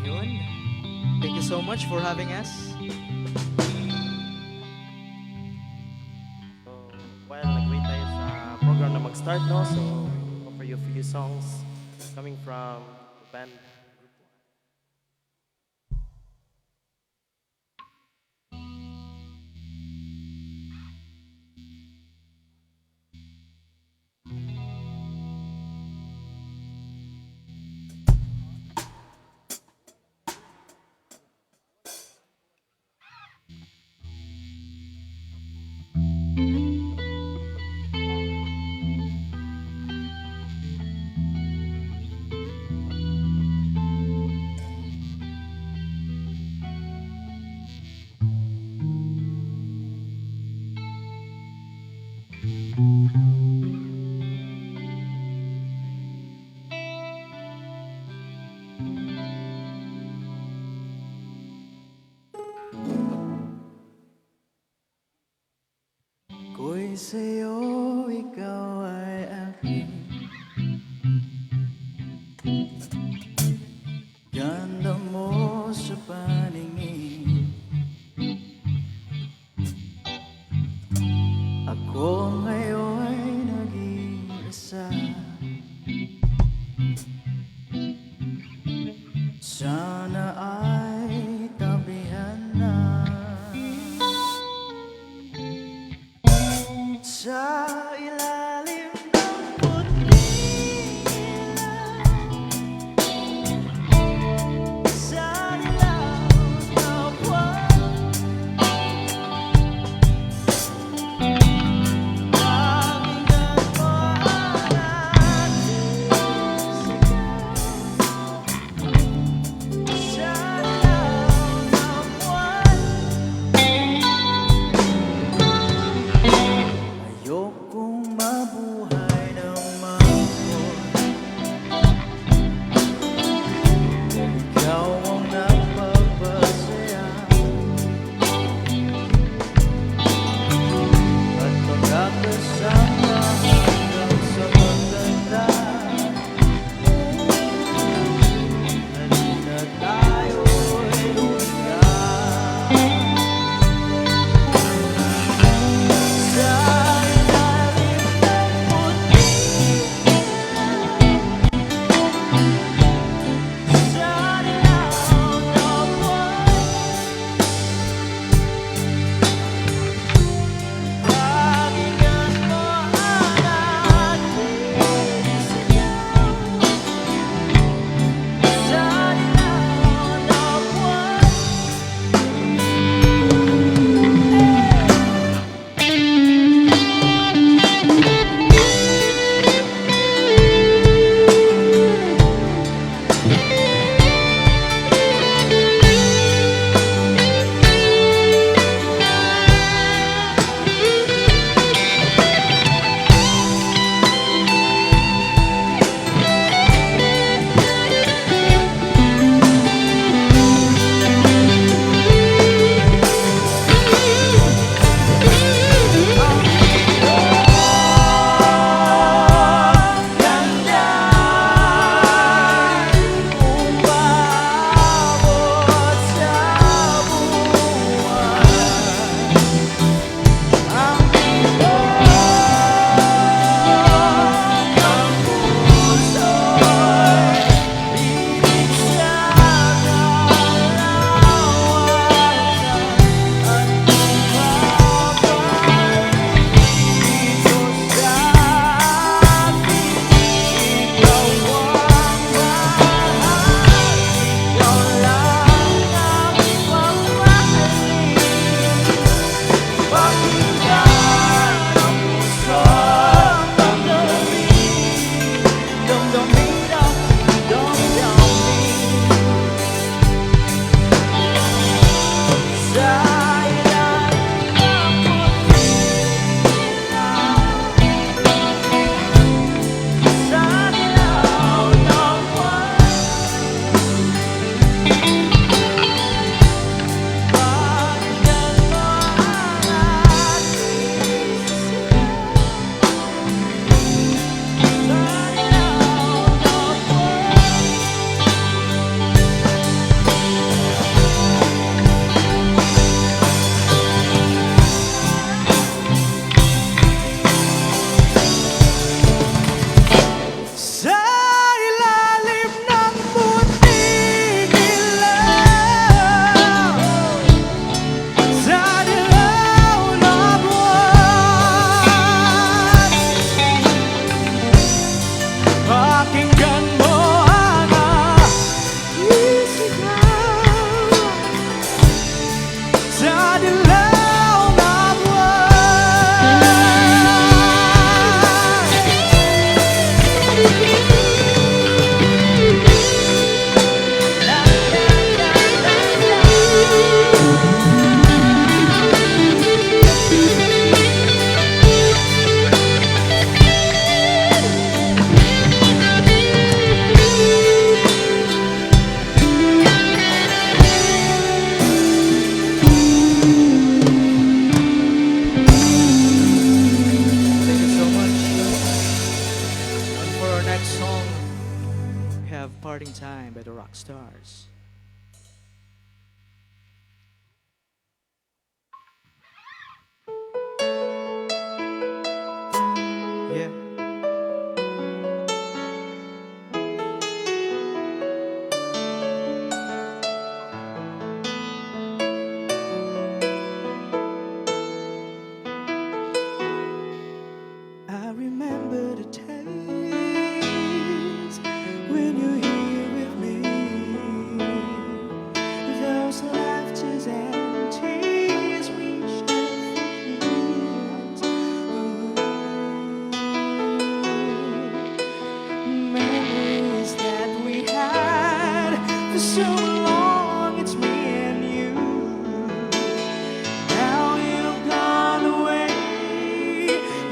Ayun. Thank you so much for having us. So, while nag-wait tayo sa program na mag-start, no? So, offer you a few songs coming from the band. Ako'y sa'yo, ikaw ay akin. Ganda mo sa paningin. Ako ngayon ay naging isa. Sana ay tabihan na. Sa ilalim ng puting ilaw, sa ilaw ng buwan, pakinggan mo ang ating sigaw. Sa ilaw ng buwan, ayoko Time by the Rock Stars. Yeah. I remember the days when you're here with me. Those laughters and tears we shared for years. Memories that we had for so long. It's me and you. Now you've gone away.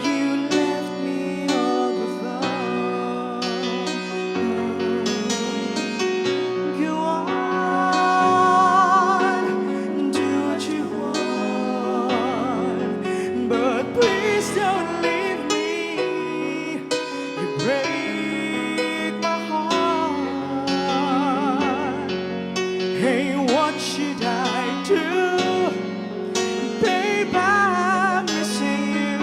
You left me all alone. Go on, do what you want, but please don't leave me. You break my heart. Hey, what should I do? Babe, I'm missing you.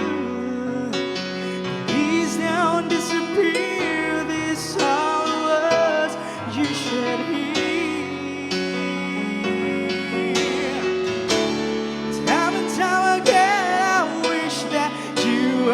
Please don't disappear. These are words you should hear. Time and time again, I wish that you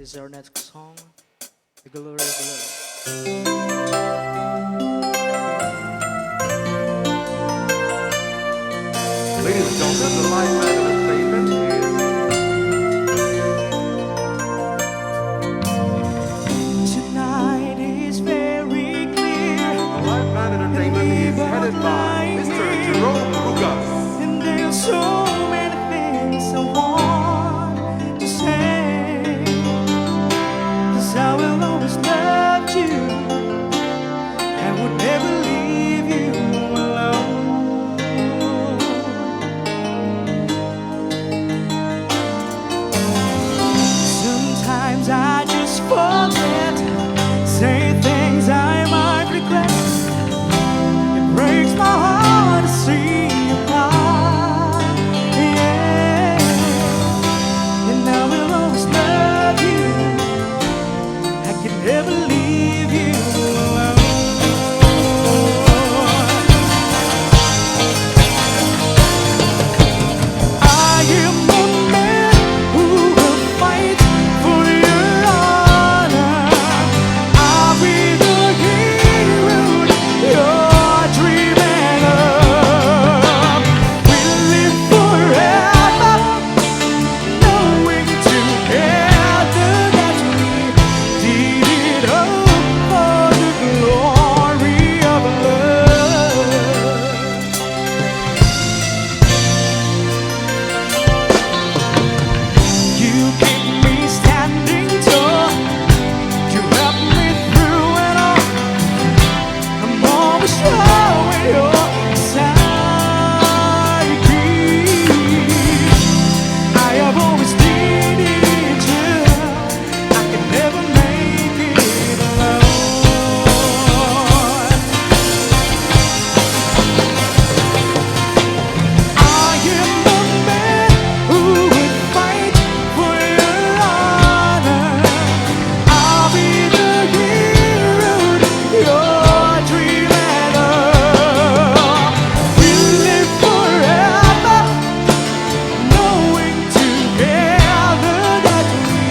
This is our next song, The Glory of the Lord. Ladies and gentlemen, the live band entertainment is Tonight is very clear, the live band entertainment is headed by Mr. Jerome Rugas. and there's so many things I want to say. 'Cause I will always love you, I would never leave you alone. Sometimes I just forget, say things I might regret. It breaks my heart to see you cry, yeah. And I will always love you, I can never leave you alone. I am the man who will fight for your honor. I'll be the hero you're dreaming of. We'll live forever, knowing together that we did it all for the glory of love. You keep me standing tall, you help me through it all. I'm always showing your side peace. I have always needed you, I can never make it alone. I am the man who would fight for your honor. I'll be the hero you're dreaming of. We'll live forever, knowing together that we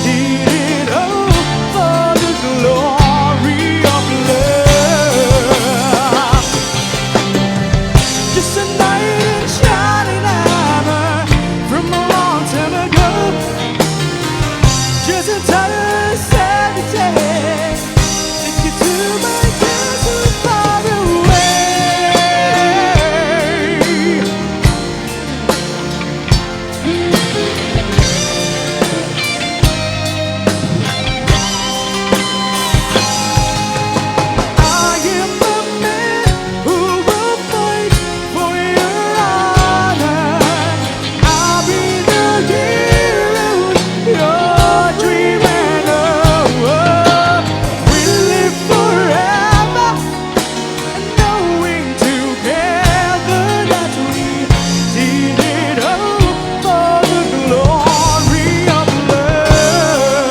did it all for the glory of love. Just a knight in shining armor from a long time ago. Just a touch every day, take you to my castle far away. I am the man who will fight for your honor. I'll be the hero you're dreaming of. We'll live forever, knowing together that we did it all for the glory of love.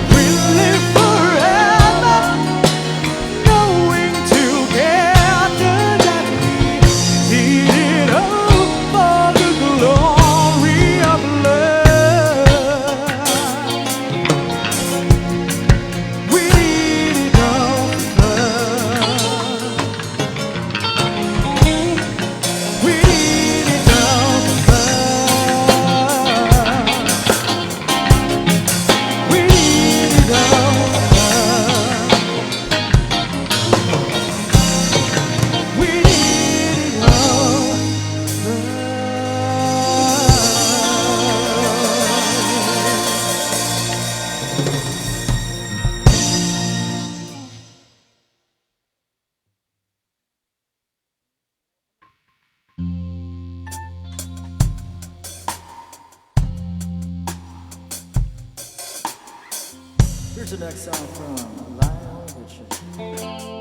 We'll live forever, knowing together that we did it all for the glory of love. We did it all for love. We did it all for love. We did it all for love. We did it all for Here's the next song from Lionel Richie.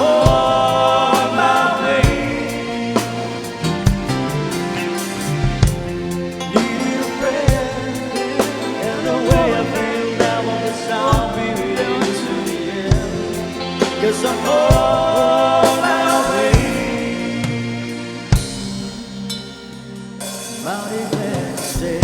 on my way. Need a friend, and the way I feel now on the sound be to the end. 'Cause I'm on my way. Mighty Wednesday.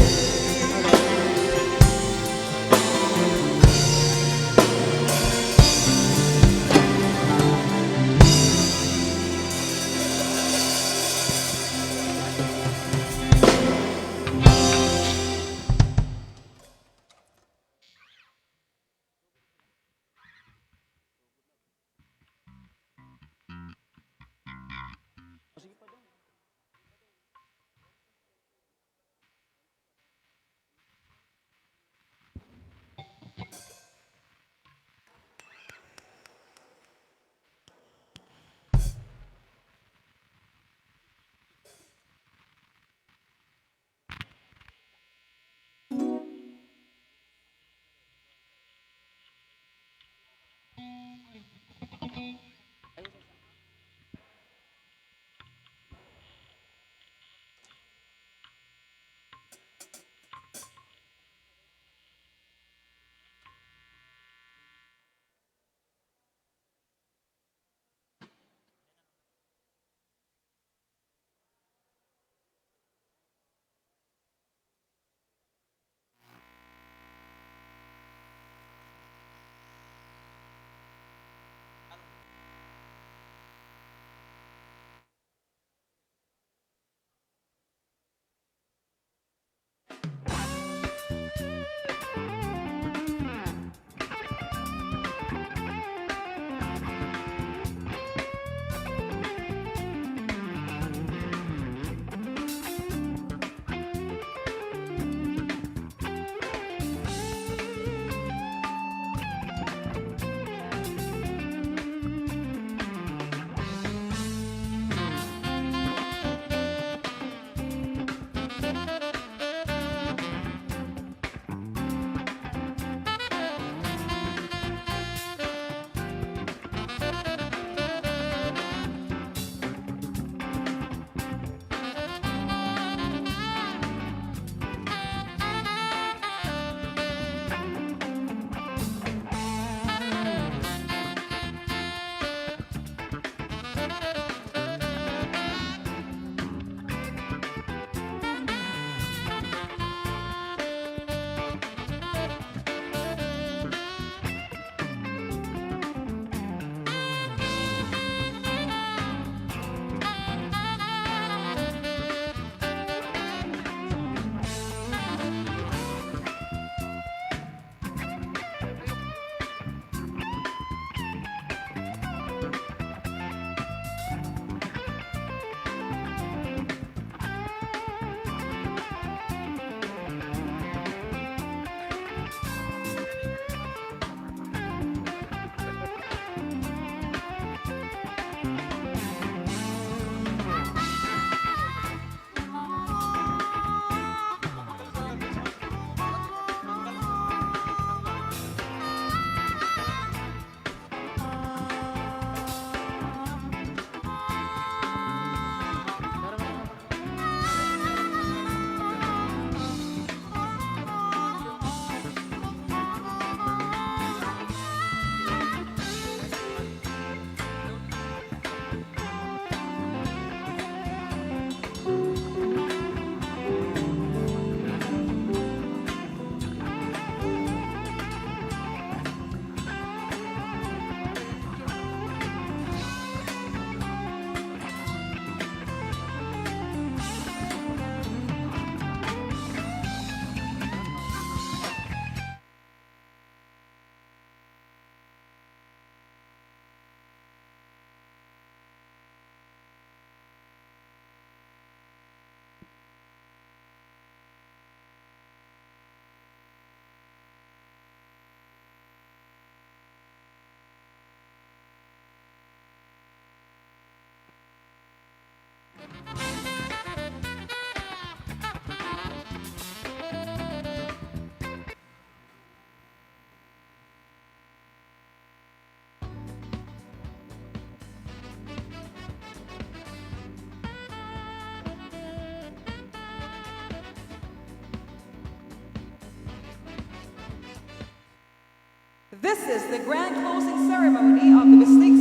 This is the grand closing ceremony of the Bislig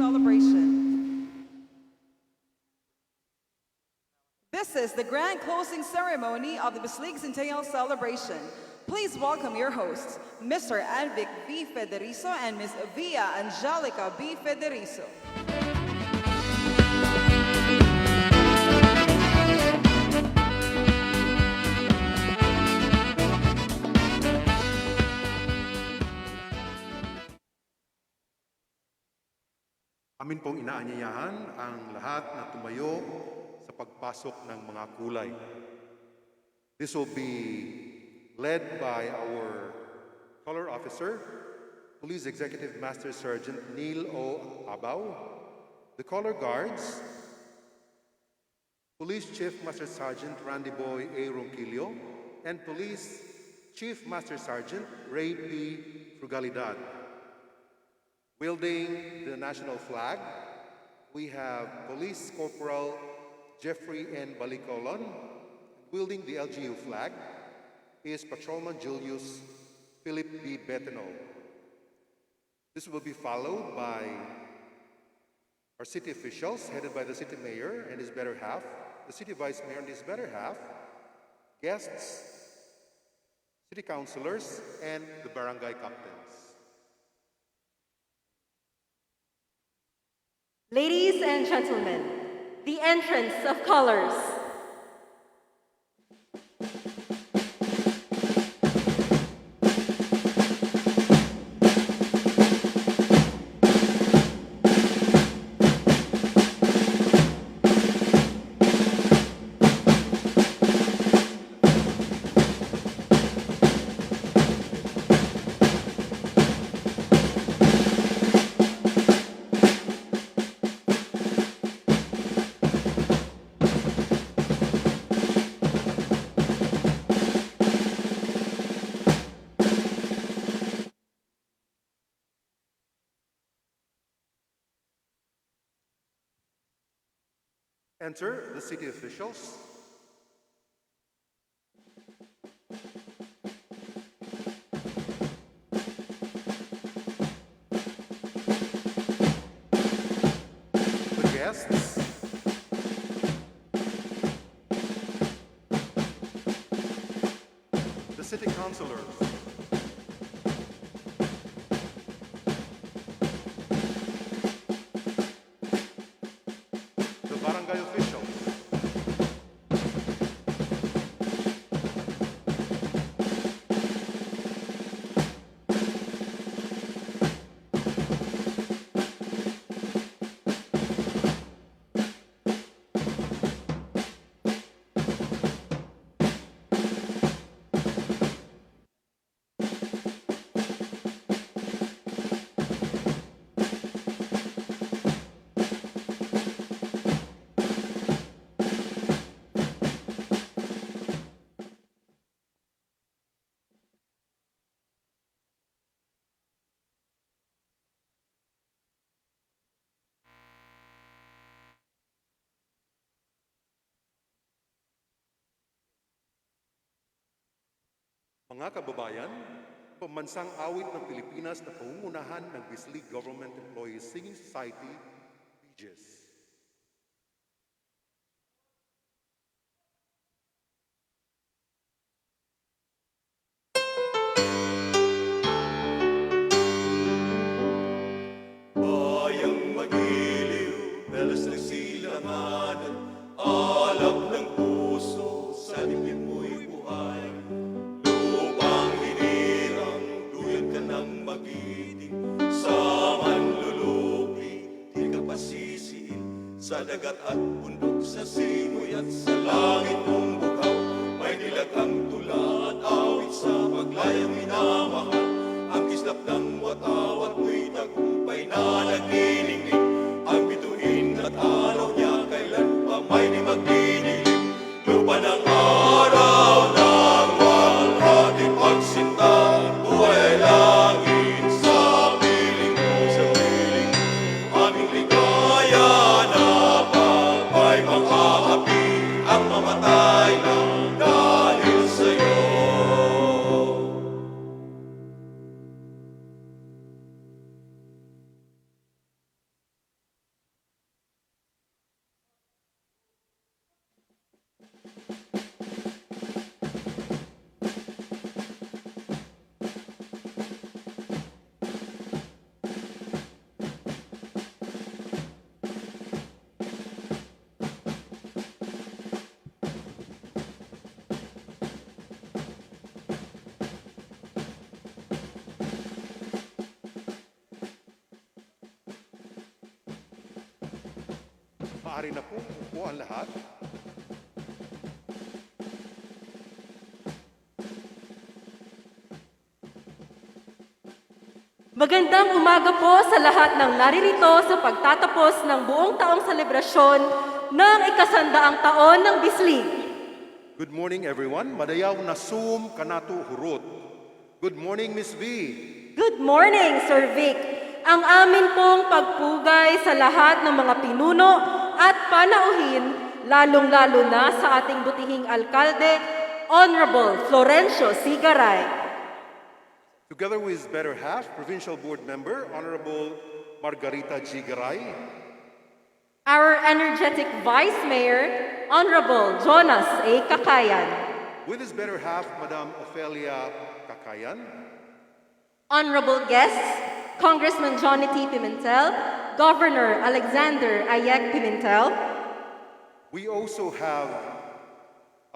celebration. This is the grand closing ceremony of the Bislig Centennial celebration. Please welcome your hosts, Mr. Anvic B. Federizo and Ms. Via Angelica B. Federizo. Amin pong inaanyayahan ang lahat na tumayo sa pagpasok ng mga kulay. This will be led by our color officer, Police Executive Master Sergeant Neil O. Abaw, the color guards, Police Chief Master Sergeant Randy Boy A. Ronquillo, and Police Chief Master Sergeant Ray P. Frugalidad. Wielding the national flag, we have Police Corporal Jeffrey N. Balicolon. Wielding the LGU flag is Patrolman Julius Philip B. Betino. This will be followed by our city officials, headed by the city mayor and his better half, the city vice mayor and his better half, guests, city councilors, and the barangay captains. Ladies and gentlemen, the entrance of colors. Enter the city officials. The guests. The city councilors. The barangay officials. Mga kababayan, pambansang awit ng Pilipinas na pangungunahan ng Bislig Government Employees Singing Society, BGES. Bayang magiliw, dalas ng silanganan, alap ng puso, sa dibdib mo'y buhay. Lupang hinirang, duyot ka ng magiting, sa manlulupi, di ka pasisiin. Sa dagat at bundok, sa simoy at sa langit mong bukaw, may nilaghang tula at awit sa paglayang minamahal. Ang kislap ng watawat mo'y tagumpay na naginingning. Ang bituin at araw niya kailan pa may di magdidilim. Lupa ng araw ng walhati pagsinta, buhay ay langit sa piling mo, sa piling mo. Aming ligaya na pagpay mang aapi ang mamatay. Maaari na po upo ang lahat. Magandang umaga po sa lahat ng naririto sa pagtatapos ng buong taong selebrasyon ng ikasandaang taon ng Bislig. Good morning, everyone. Madayaw na sum kanatu hurot. Good morning, Miss V. Good morning, Sir Vic. Ang amin pong pagpugay sa lahat ng mga pinuno at panauhin, lalong-lalo na sa ating butihing alkalde, Honorable Florencio Sigaray. Together with his better half, Provincial Board Member, Honorable Margarita G. Garay. Our energetic Vice Mayor, Honorable Jonas A. Kakayan. With his better half, Madam Ofelia Kakayan. Honorable guests, Congressman Johnny T. Pimentel, Governor Alexander Ayek Pimentel. We also have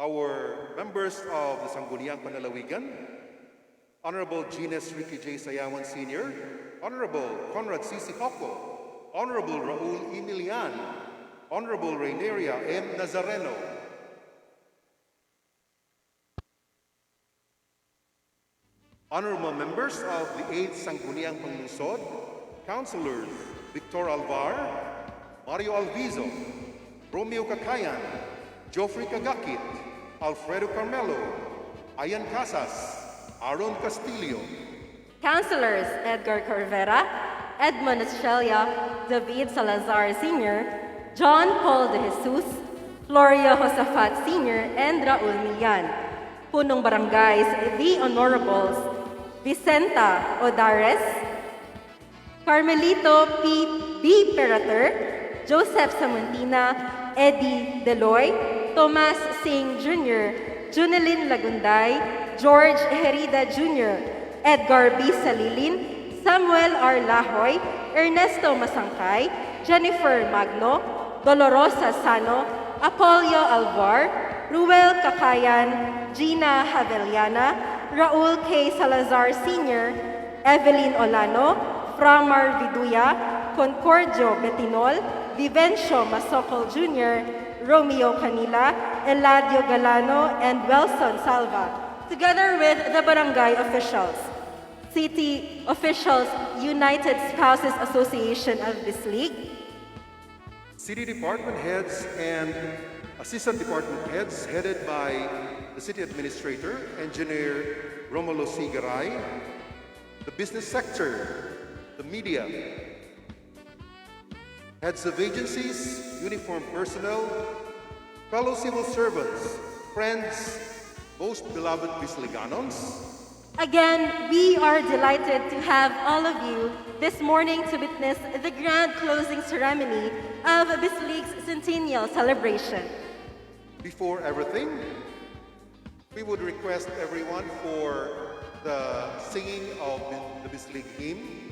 our members of the Sangguniang Panalawigan, Honorable Gines Ricky J. Sayawan Sr., Honorable Conrad C. Hoco, Honorable Raul Emilian, Honorable Raineria M. Nazareno, Honorable members of the 8th Sangguniang Panglungsod, Councilors Victor Alvar, Mario Alvizo, Romeo Kakayan, Joffrey Kagakit, Alfredo Carmelo, Ayan Casas, Aaron Castillo, Councilors Edgar Corvera, Edmond Estrella, David Salazar Sr., John Paul de Jesus, Floria Josafat Sr., and Raul Millan. Punong barangays, the Honorables, Vicenta Odares, Carmelito P. B. Perater, Joseph Samuntina, Eddie Deloy, Thomas Singh Jr., Junelin Lagunday, George Herida Jr., Edgar B. Salilin, Samuel R. Lahoy, Ernesto Masangkay, Jennifer Magno, Dolorosa Sano, Apolio Alvar, Ruel Kakayan, Gina Haveliana, Raul K. Salazar Sr., Evelyn Olano, Framar Viduya, Concordio Betinol, Vivencio Masokol Jr., Romeo Canila, Eladio Galano, and Welson Salva, together with the barangay officials, City Officials United Spouses Association of Bislig, City Department Heads and Assistant Department Heads headed by the City Administrator, Engineer Romulo C. Garay, the business sector, the media, heads of agencies, uniformed personnel, fellow civil servants, friends, most beloved Bisliganons. Again, we are delighted to have all of you this morning to witness the grand closing ceremony of Bislig's centennial celebration. Before everything, we would request everyone for the singing of the Bislig hymn.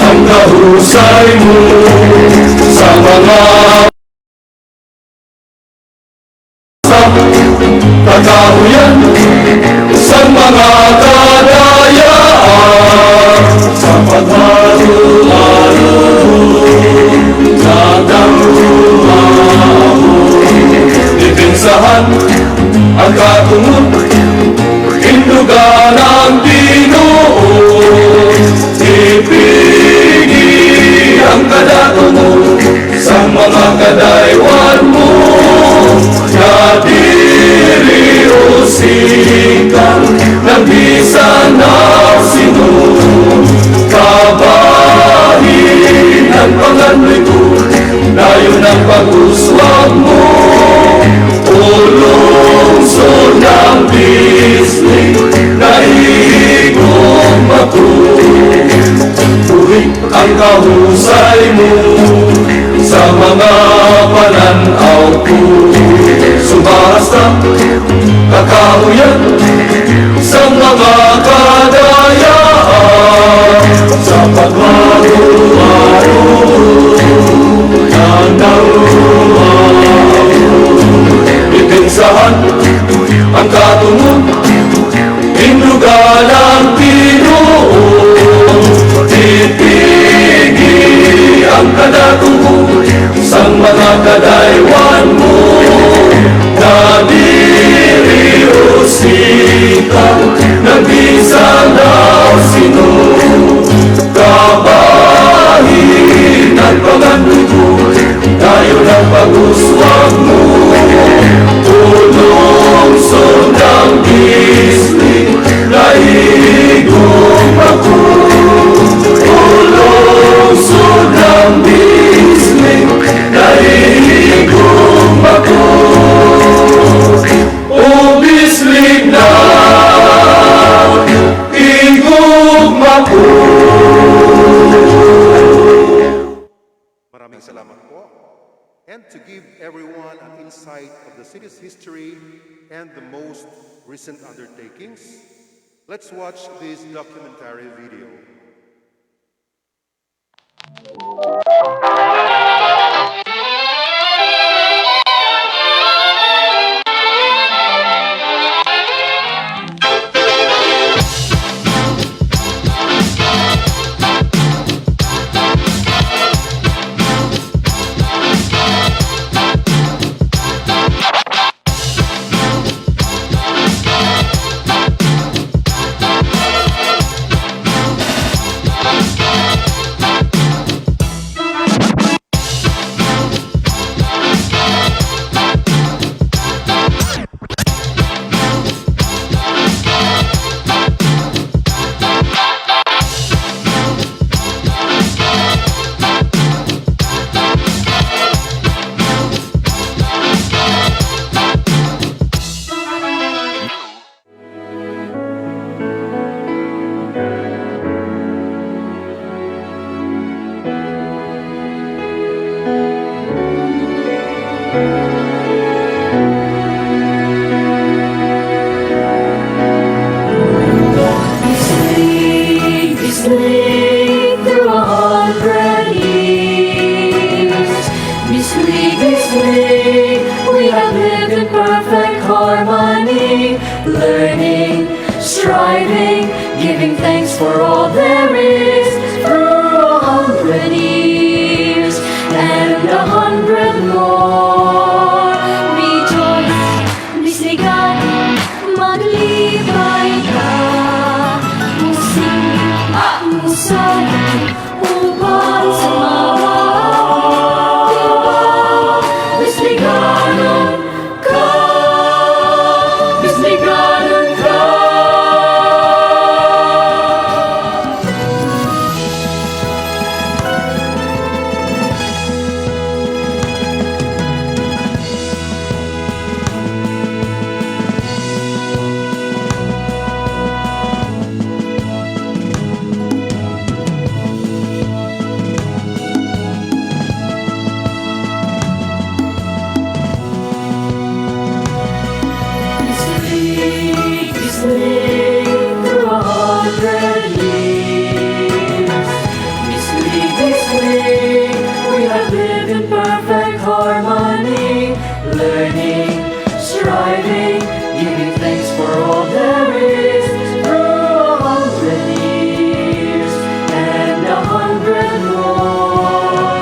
Ang kahusay mo sa mga kakahuyan sa mga kadayaan sa paghalo-halo nagdaruhan depensahan ang katungod indugan ang Ginoo ipigi ang kadato mo sa mga kadaywan mo kadiri o sikang ng bisan na sino kabahin ang pangandoy ko dayon ang pag-uswag mo ulungsod ng Bislig na igong matuwid ang kahusay mo sa mga pananaw ko sumasta kakahuyan sa mga kadayaan sa pagbago-aro ng nauuhaw. Itinsahan ang katungon, inugalang Pinoon. Ipigi ang kadatungo sa mga kadaywan mo. Nadiriusita ng bisang daw sino. Kabahin at pangandugo, tayo ng pag-uswag mo. Tulong sundang bislig, naigong ako. Tulong sundang bislig, naigong ako. O bislig na igugma ko. Maraming salamat po. And to give everyone an insight of the city's history and the most recent undertakings, let's watch this documentary video. Bislig through 100 years. Bislig, we have lived in perfect harmony, learning, striving, giving thanks for all there is. Through 100 years and 100 more, rejoice, bisligan, maglibay ka. Musay upang sumawa, diba? Bisliganon ka, bisliganon ka. Through 100 years, Bislig, we have lived in perfect harmony, learning, striving, giving thanks for all there is. Through 100 years and 100 more.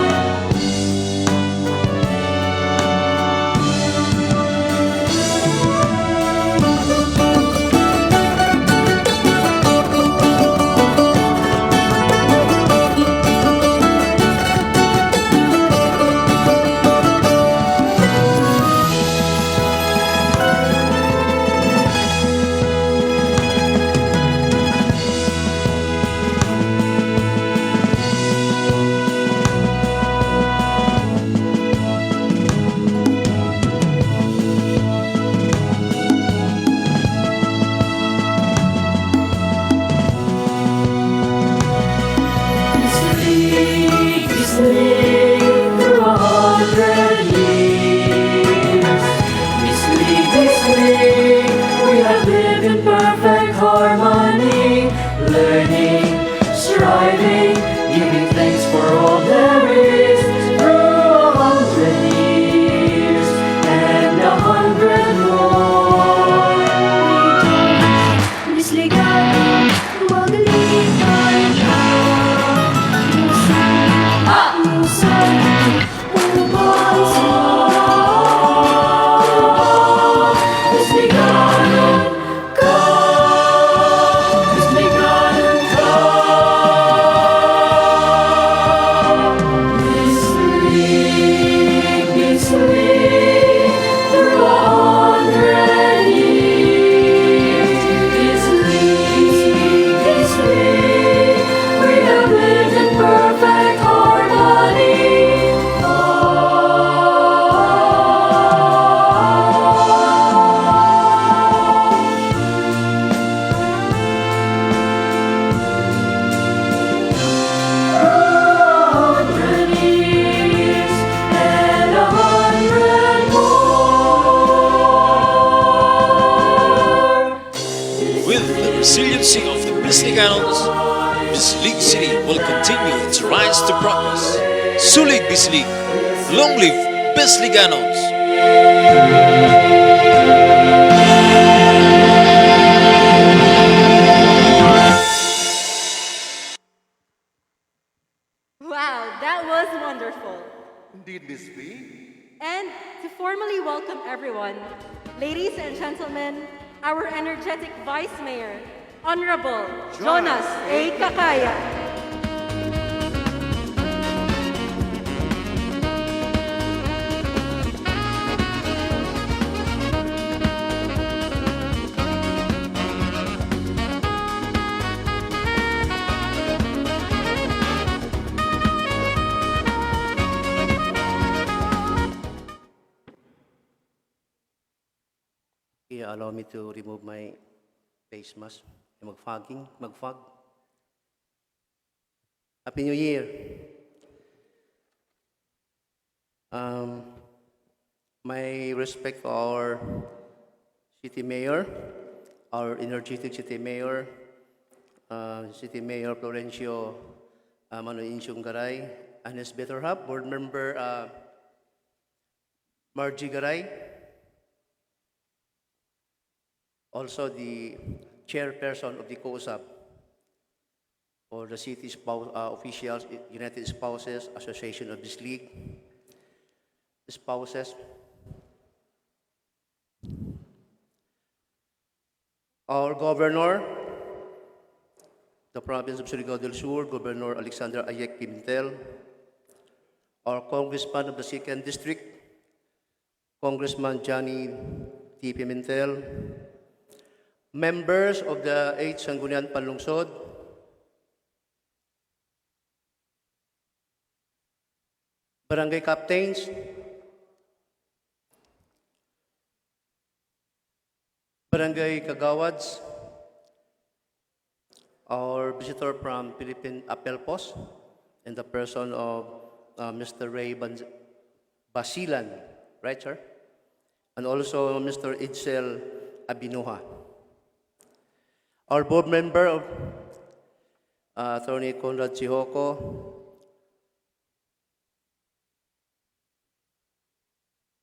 Sulig Bislig. Long live Bisliganos! Wow, that was wonderful. Indeed, Miss V. And to formally welcome everyone, ladies and gentlemen, our energetic Vice Mayor, Honorable Jonas A. Kakaya. Allow me to remove my face mask. Mag-fog. Happy New Year. My respect to our city mayor, our energetic city mayor, City Mayor Florencio Manoinsyong Garay, and his better half, board member Margie Garay, also the chairperson of the COSAP, or the City Officials United Spouses Association of this league, spouses, our governor, the province of Surigao del Sur, Governor Alexander Ayek Pimentel, our congressman of the 2nd District, Congressman Johnny T. Pimentel, members of the 8th Sangguniang Panlungsod, barangay captains, barangay kagawads, our visitor from Philippine Appel Post, in the person of Mr. Ray Basilan, right, sir? And also Mr. Itzel Abinuha. Our board member of Attorney Conrad Chihoko,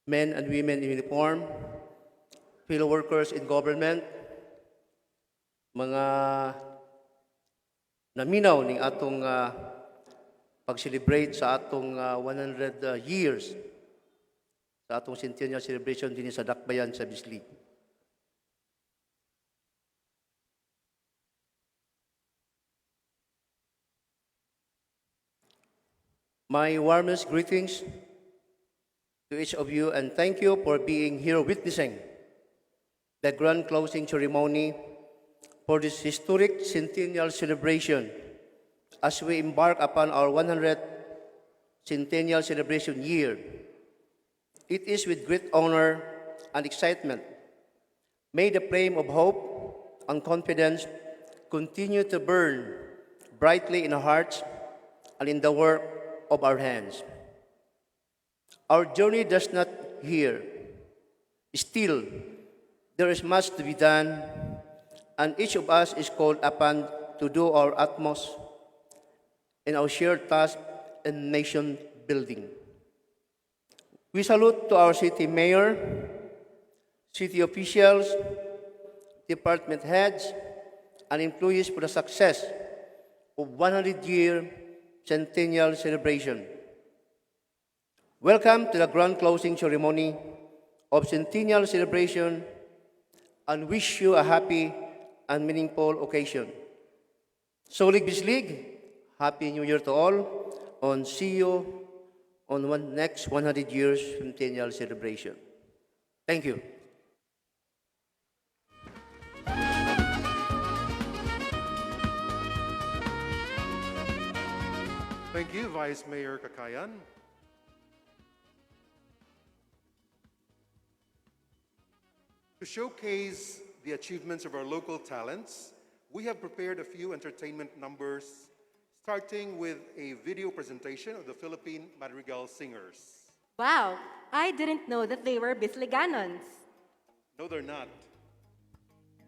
men and women in uniform, fellow workers in government, mga naminaw ning atong pag-celebrate sa atong 100 years sa atong centennial celebration din sa Dakbayan sa Bislig. My warmest greetings to each of you, and thank you for being here witnessing the grand closing ceremony for this historic centennial celebration as we embark upon our 100th centennial celebration year. It is with great honor and excitement. May the flame of hope and confidence continue to burn brightly in our hearts and in the work of our hands. Our journey does not here. Still, there is much to be done, and each of us is called upon to do our utmost in our shared task in nation building. We salute to our city mayor, city officials, department heads, and employees for the success of 100-year centennial celebration. Welcome to the grand closing ceremony of centennial celebration, and wish you a happy and meaningful occasion. Sulig Bislig, Happy New Year to all, and see you on next 100 years centennial celebration. Thank you. Thank you, Vice Mayor Kakayan. To showcase the achievements of our local talents, we have prepared a few entertainment numbers, starting with a video presentation of the Philippine Madrigal Singers. Wow, I didn't know that they were Bisliganons. No, they're not.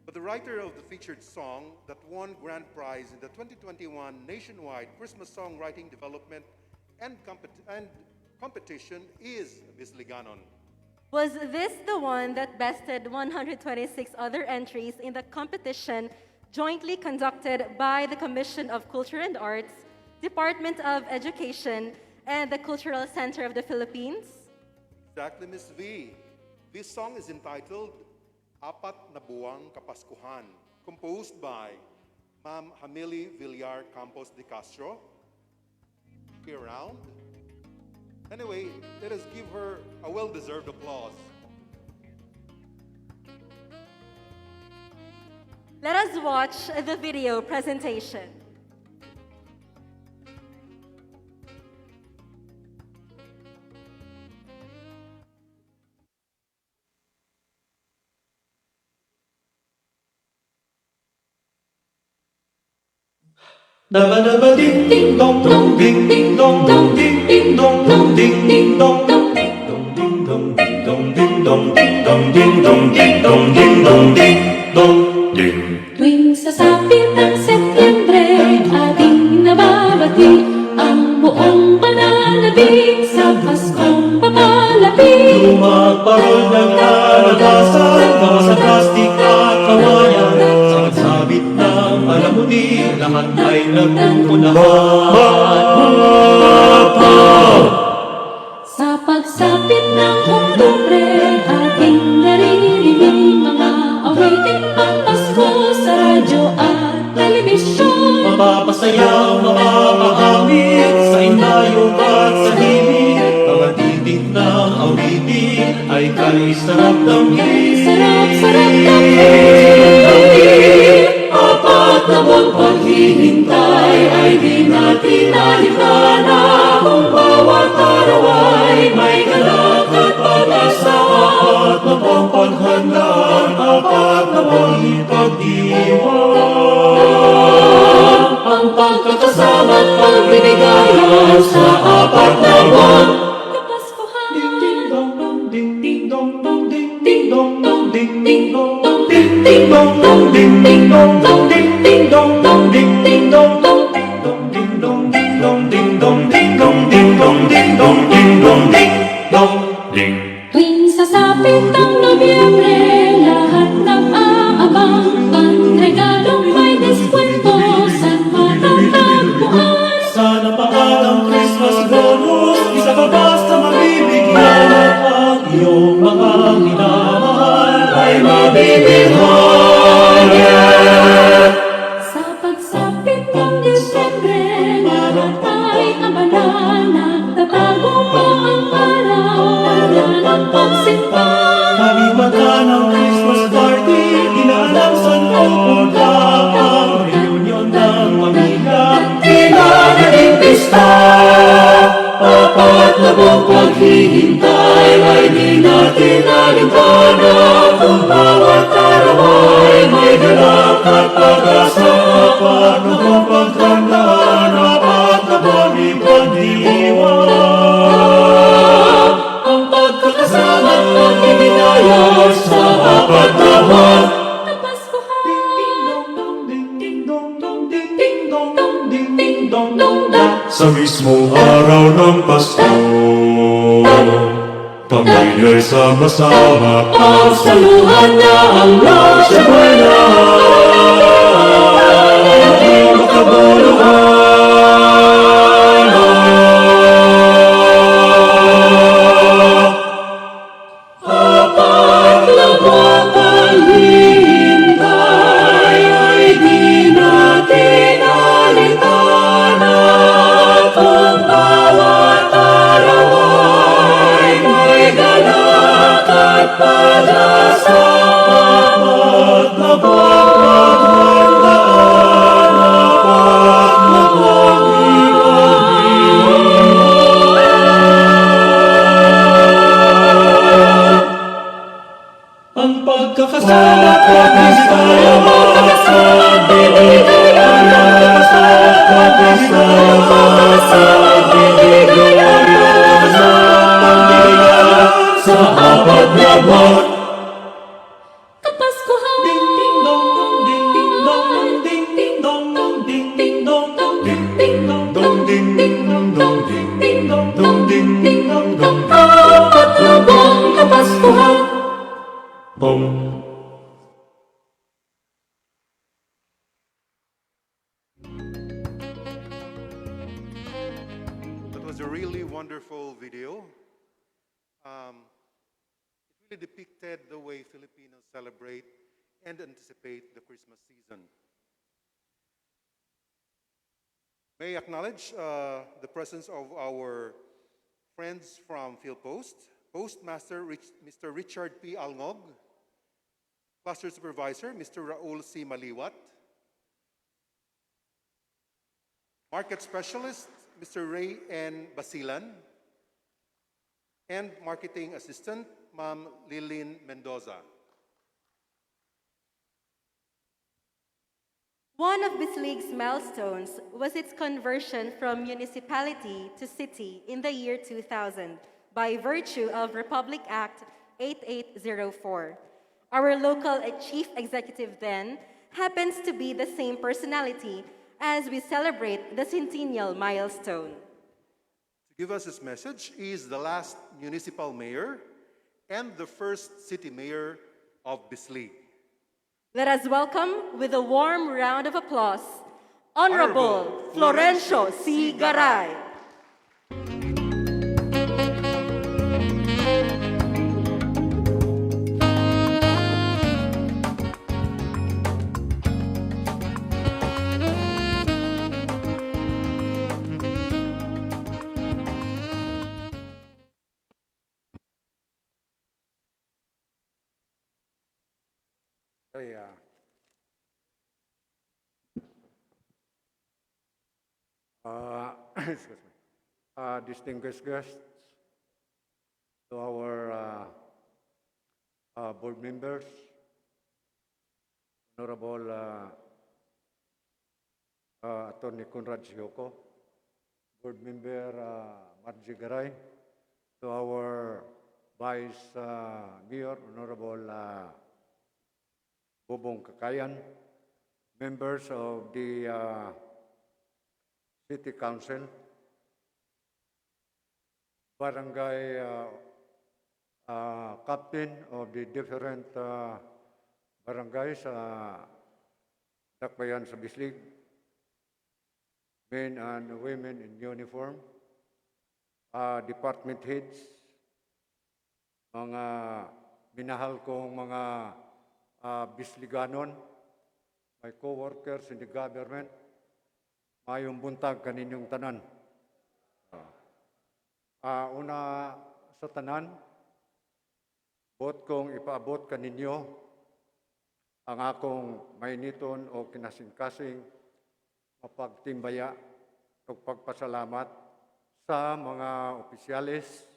But the writer of the featured song that won grand prize in the 2021 nationwide Christmas Songwriting Development and competition is Miss Liganon. Was this the one that bested 126 other entries in the competition jointly conducted by the Commission of Culture and Arts, Department of Education, and the Cultural Center of the Philippines? Exactly, Miss V. This song is entitled Apat na Buwang Kapaskuhan, composed by Ma'am Hamili Villar Campos de Castro. Here around. Anyway, let us give her a well-deserved applause. Let us watch the video presentation. Dabba dabba ding ding dong dong ding ding dong dong ding ding dong dong ding ding dong dong ding dong ding dong ding dong ding dong ding dong ding dong ding dong ding dong ding. Tuwing sasapit ng Setyembre, ating nababati ang buong pananabik sa Paskong papalapit. Lumagparol ng kalagasan, gawa sa plastik at kawayan, sa pagsabit ng palamuti, lahat ay nagpupunahan. Sa pagsapit ng Oktubre, ating naririnig mga awitin pang Pasko sa radyo at telebisyon. Mapapasaya, mapapahangit sa indayog at sa himig. Mga titig ng awitin ay kaisarap damhin. Sarap-sarap damhin. Apat na buwang paghihintay ay di natin nalipana. Kung bawat araw ay may galak at pag-asa. Apat na buwang paghandaan, apat na buwang ipagdiwang. Ang pagkakasama at pagbibigayan sa apat na buwan. Kapaskuhan. Ding ding dong dong ding ding dong dong ding ding dong dong ding ding dong dong Ding ding dong dong ding ding dong dong ding ding dong dong ding ding dong dong ding dong ding dong ding dong ding dong ding dong ding dong ding dong ding dong ding. Tuwing sasapit ang Nobyembre, lahat ng aabang ang regalong may deskwento saan matatagpuan. Sana pangalang Christmas bonus, isa pa basta mabibigyan at ang iyong mga minamahal ay mabibilhan. Yeah! Sa pagsapit ng Disyembre, lahat ay abala. Nagtatago pa ang araw, wala ng pagsimpa. Mamimata ng Christmas party, di na alam saan pupunta. Ang reunion ng pamilya, di na naging pista. Apat na buwang paghihintay ay di natin nalipana. Kung bawat araw ay may galak at pag-asa. Apat na buwang paghandaan, apat na buwang ipagdiwang. Ang pagkakasama at pagbibigayan sa apat na buwan. Kapaskuhan. Ding ding dong dong ding ding dong dong ding ding dong Dong dong. Sa mismong araw ng Pasko, pamilya'y sama-sama. Pagsaluhan na ang Noche Buena. Hindi makabuluhan. Apat na buwang paghihintay ay di natin alintana. Kung bawat araw ay may galak at pag-asa. apat na buwang paghandaan, apat na buwang ipagdiwang. Ang pagkakasama at pagbibigayan, sa apat na buwan. Kapaskuhan. ding ding dong dong ding ding dong ding ding dong dong ding ding dong dong ding ding dong dong ding ding dong dong ding That was a really wonderful video. It really depicted the way Filipinos celebrate and anticipate the Christmas season. May I acknowledge the presence of our friends from PhilPost, Postmaster Mr. Richard P. Alngog, Cluster Supervisor Mr. Raul C. Maliwat, Market Specialist Mr. Ray N. Basilan, and Marketing Assistant Ma'am Lilin Mendoza. One of Bislig's milestones was its conversion from municipality to city in the year 2000 by virtue of Republic Act 8804. Our local chief executive then happens to be the same personality as we celebrate the centennial milestone. To give us this message, he is the last municipal mayor and the first city mayor of Bislig. Let us welcome with a warm round of applause, Honorable Florencio C. Garay. Ay, excuse me. Distinguished guests, to our board members, Honorable Attorney Conrad Sioko, board member Margie Garay, to our Vice Mayor, Honorable Bobong Kakayan, members of the City Council, barangay captain of the different barangays sa Dakbayan sa Bislig, men and women in uniform, department heads, mga minahal kong mga Bisliganon, my co-workers in the government, mayong buntag kaninyong tanan. Una sa tanan, bot kong ipaabot kaninyo ang akong mainiton o kinasing-kasing mapagtimbaya o pagpasalamat sa mga opisyalis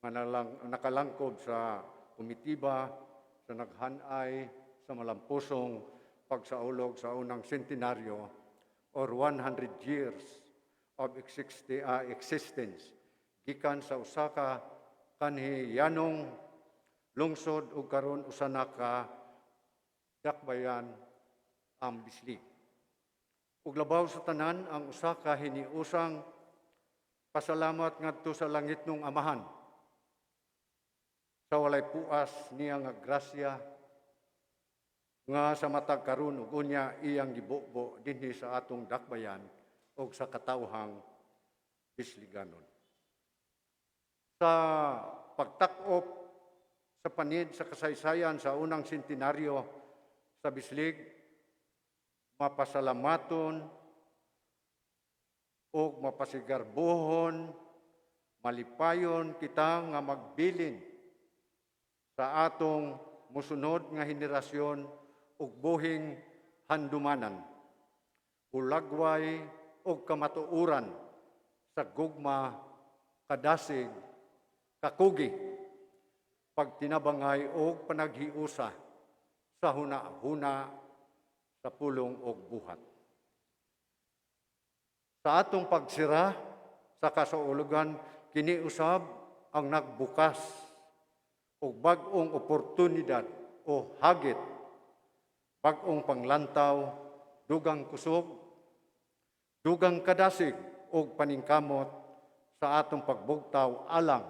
na nakalangkob sa komitiba sa naghanay sa malampusong pagsaulog sa unang centenaryo or 100 years of existence gikan sa usaka kanhi yanong lungsod ug karon usana ka dakbayan ang Bislig. Ug labaw sa tanan ang usa ka hiniusang pasalamat ngadto sa langit nung amahan sa walay puas niya nga grasya nga sa matag karon ug unya iyang gibubo dinhi sa atong dakbayan ug sa katawhang Bisliganon. Sa pagtak-op sa panid sa kasaysayan sa unang centenaryo sa Bislig, mapasalamaton ug mapasigarbuhon, malipayon kita nga magbilin sa atong musunod nga henerasyon ug buhing handumanan, ulagway ug kamatuoran sa gugma, kadasig, kakugi, pagtinabangay ug panaghiusa sa huna-huna sa pulong ug buhat. Sa atong pagsira sa kasaulogan, kini usab ang nagbukas og bag-ong oportunidad o hagit, bag-ong panglantaw, dugang kusog, dugang kadasig og paningkamot sa atong pagbugtaw alang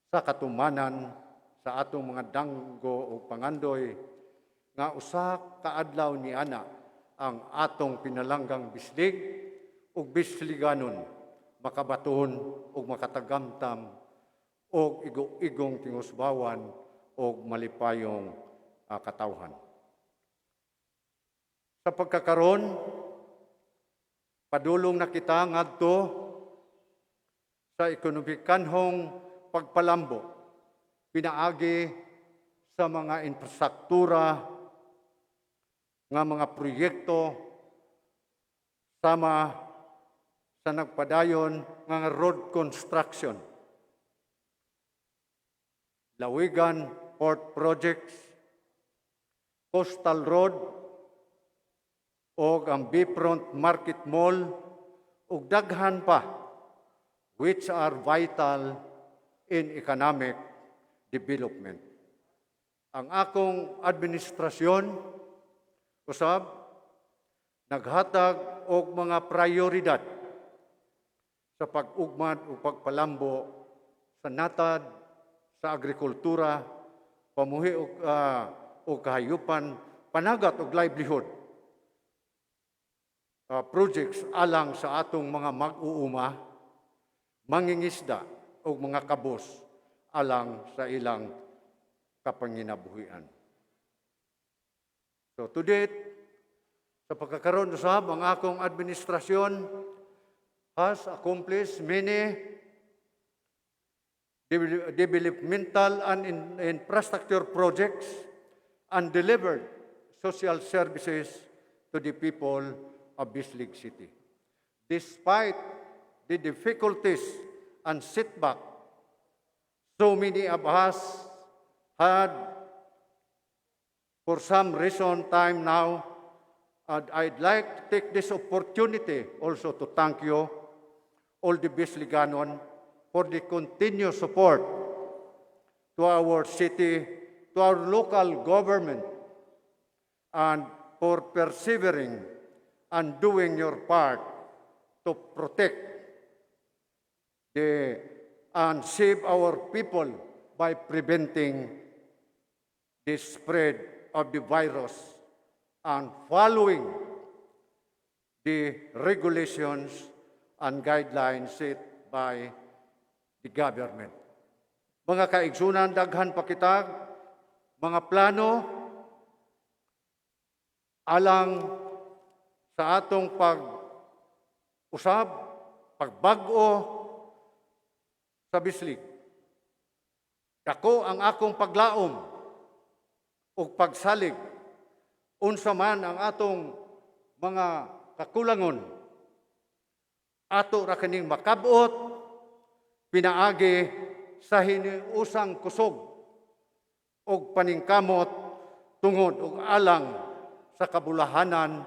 sa katumanan sa atong mga danggo o pangandoy nga usa ka adlaw ni ana ang atong pinalanggang bislig ug bisliganon makabaton ug makatagamtam og igong tingusbawan og malipayong katawhan. Sa pagkakaron, padulong na kita ngadto sa ekonomikanhong pagpalambo, pinaagi sa mga infrastruktura nga mga proyekto sama sa nagpadayon nga road construction, Lawigan Port Projects, Coastal Road, o ang Bayfront Market Mall, ug daghan pa, which are vital in economic development. Ang akong administrasyon, usab, naghatag og mga prioridad sa pag-ugmad o pagpalambo sa natad, sa agrikultura, pamuhi o kahayupan, panagat og livelihood projects alang sa atong mga mag-uuma, mangingisda o mga kabos alang sa ilang kapanginabuhian. So to date, sa pagkakaroon usab, ang akong administrasyon has accomplished many developmental and infrastructure projects and delivered social services to the people of Bislig City. Despite the difficulties and setback so many of us had for some reason time now, I'd like to take this opportunity also to thank you, all the Bisliganon, for the continued support to our city, to our local government, and for persevering and doing your part to protect and save our people by preventing the spread of the virus and following the regulations and guidelines set by the government. Mga kaigsunan, daghan pa kita, mga plano alang sa atong pag-usab, pagbag-o sa Bislig. Dako ang akong paglaom o pagsalig, unsa man ang atong mga kakulangon, ato ra kaning makabot, pinaagi sa hiniusang kusog o paningkamot tungod og alang sa kabulahanan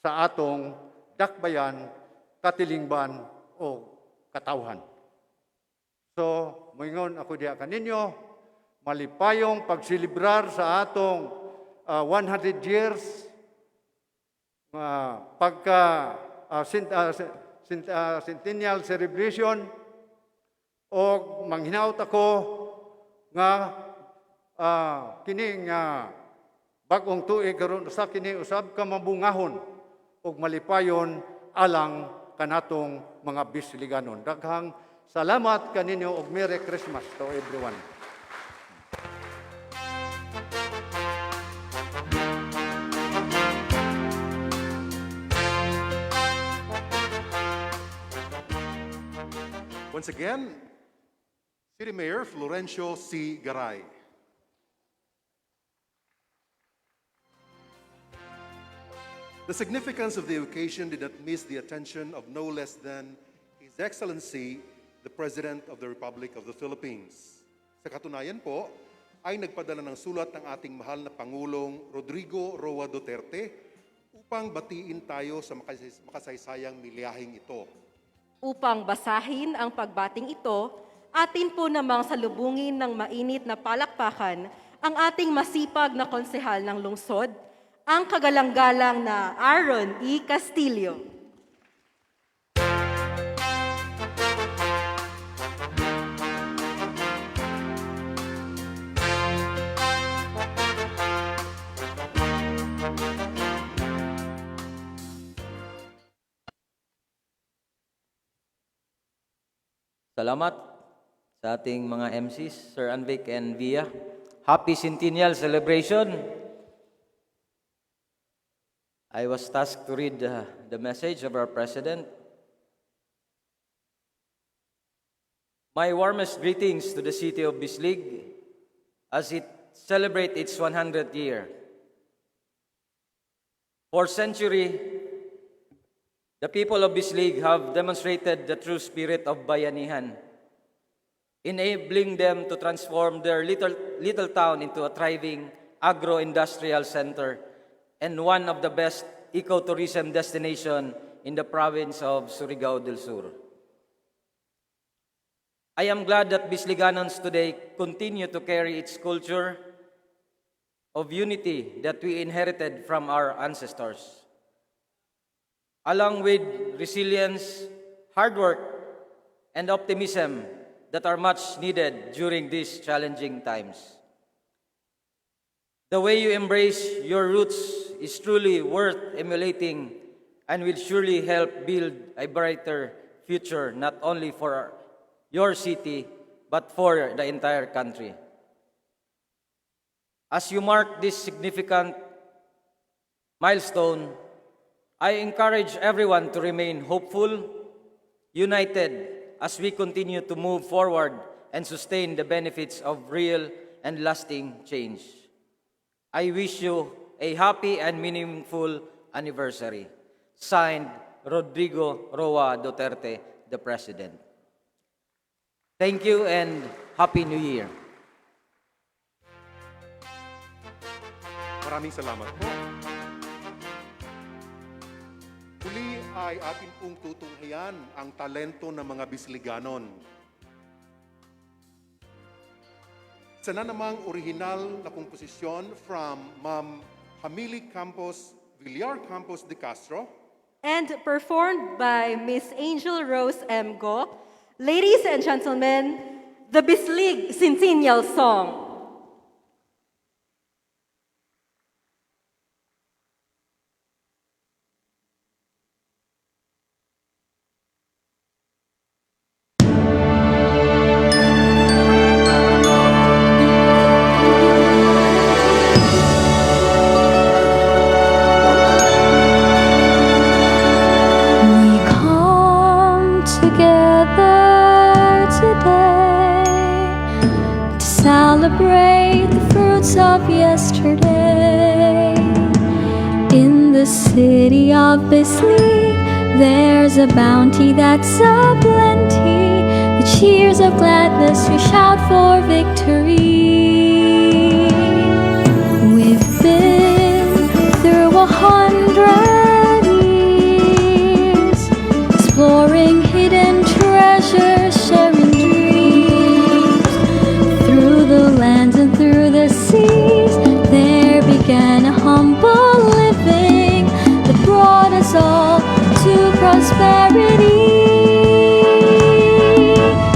sa atong dakbayan, katilingban o katawhan. So, moingon ako diha kaninyo, malipayong pagsilibrar sa atong 100 years centennial celebration, o manghinaot ako nga kining bagong tuig karon sa kini usab ka mabungahon ug malipayon alang kanatong mga Bisliganon. Daghang salamat kaninyo ug Merry Christmas to everyone. Once again, City Mayor Florencio C. Garay. The significance of the occasion did not miss the attention of no less than His Excellency, the President of the Republic of the Philippines. Sa katunayan po, ay nagpadala ng sulat ng ating mahal na Pangulong Rodrigo Roa Duterte upang batiin tayo sa makasaysayang milyaheng ito. Upang basahin ang pagbating ito, atin po namang salubungin ng mainit na palakpakan ang ating masipag na konsehal ng lungsod, ang kagalang-galang na Aaron E. Castillo. Salamat sa ating mga MCs, Sir Anvic and Via. Happy Centennial Celebration! I was tasked to read the message of our President. My warmest greetings to the city of Bislig as it celebrates its 100th year. For centuries, the people of Bislig have demonstrated the true spirit of bayanihan, enabling them to transform their little town into a thriving agro-industrial center and one of the best ecotourism destinations in the province of Surigao del Sur. I am glad that Bisliganons today continue to carry its culture of unity that we inherited from our ancestors, along with resilience, hard work, and optimism that are much needed during these challenging times. The way you embrace your roots is truly worth emulating and will surely help build a brighter future not only for your city but for the entire country. As you mark this significant milestone, I encourage everyone to remain hopeful, united, as we continue to move forward and sustain the benefits of real and lasting change. I wish you a happy and meaningful anniversary. Signed, Rodrigo Roa Duterte, the President. Thank you and Happy New Year. Maraming salamat po. Muli ay atin pong tutunghayan ang talento ng mga Bisliganon. Sana namang original na komposisyon from Ma'am Hamili Campos, Villar Campos de Castro, And performed by Miss Angel Rose M. Go. Ladies and gentlemen, the Bislig Centennial Song. Celebrate the fruits of yesterday. In the city of Bislig, there's a bounty that's a plenty. The cheers of gladness we shout for victory. We've been through 100 years, exploring hidden treasures, sharing the lands and through the seas, there began a humble living that brought us all to prosperity.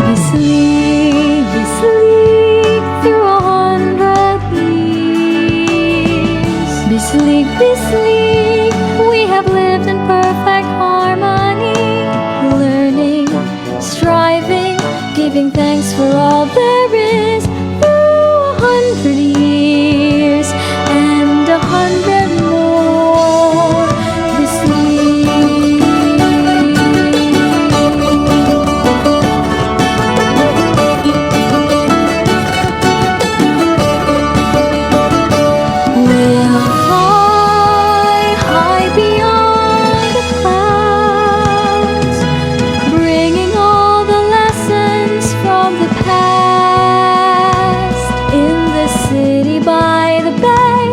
Bislig, Bislig, through 100 years. Bislig, Bislig, we have lived in perfect harmony, learning, striving, giving thanks for all there is. 100 years and 100 more. Bislig. We'll fly high beyond the clouds, bringing all the lessons from the past. In the city by the bay,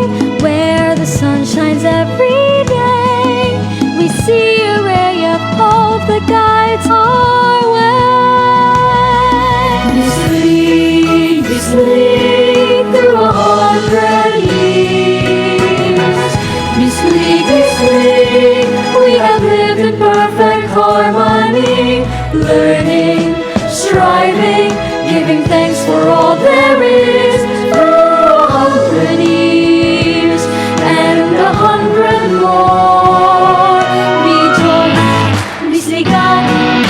where the sun shines every day, we see a ray of hope that guides our way. Bislig, Bislig, through 100 years. Bislig, Bislig, we have lived in perfect harmony, learning, striving, giving thanks for all there is. Through 100 years and 100 more. Rejoice, Bisligan,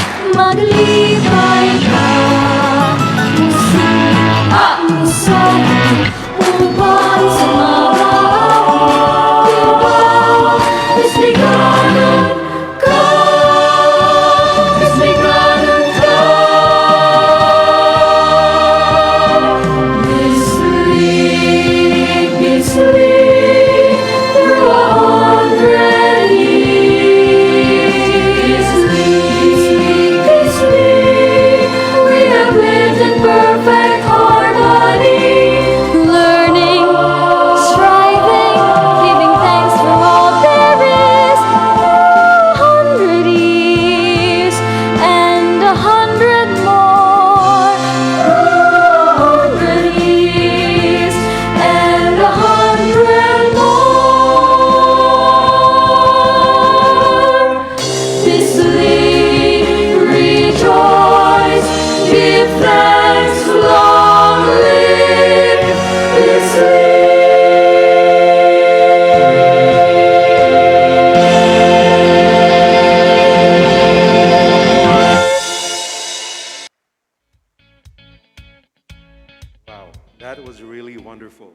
Wow, that was really wonderful.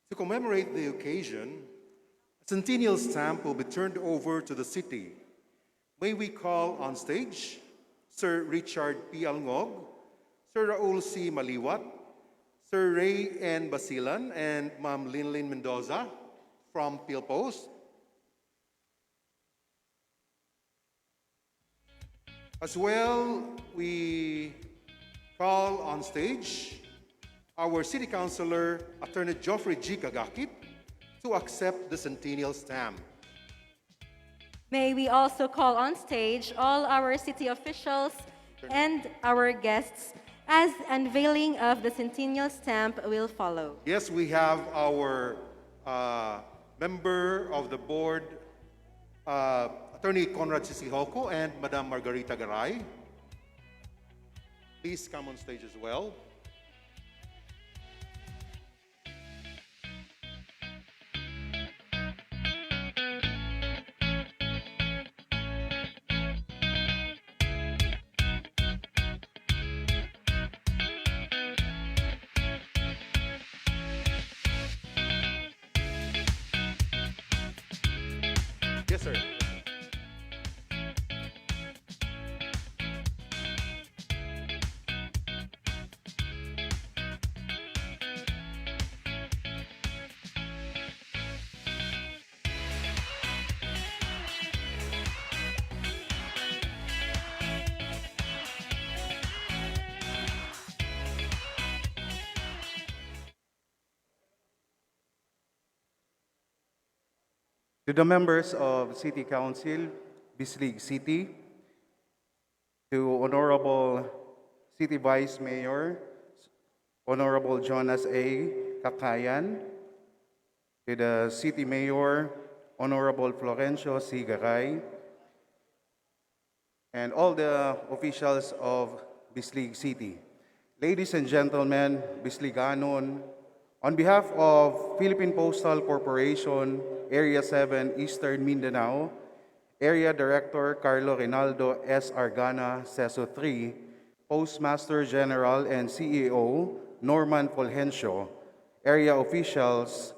To commemorate the occasion, a centennial stamp will be turned over to the city. May we call on stage Sir Richard P. Alngog, Sir Raul C. Maliwat, Sir Ray N. Basilan, and Ma'am Linlin Mendoza from PhilPost. As well, we call on stage our City Councilor, Attorney Geoffrey G. Kagakit, to accept the centennial stamp. May we also call on stage all our city officials and our guests as unveiling of the centennial stamp will follow. Yes, we have our member of the board, Attorney Conrad Sisihoko and Madam Margarita Garay. Please come on stage as well. Yes, sir. To the members of City Council, Bislig City, to Honorable City Vice Mayor, Honorable Jonas A. Kakayan, to the City Mayor, Honorable Florencio C. Garay, and all the officials of Bislig City. Ladies and gentlemen, Bisliganon, on behalf of Philippine Postal Corporation, Area 7, Eastern Mindanao, Area Director Carlo Rinaldo S. Argana, CESO 3, Postmaster General and CEO Norman Fulgencio, area officials,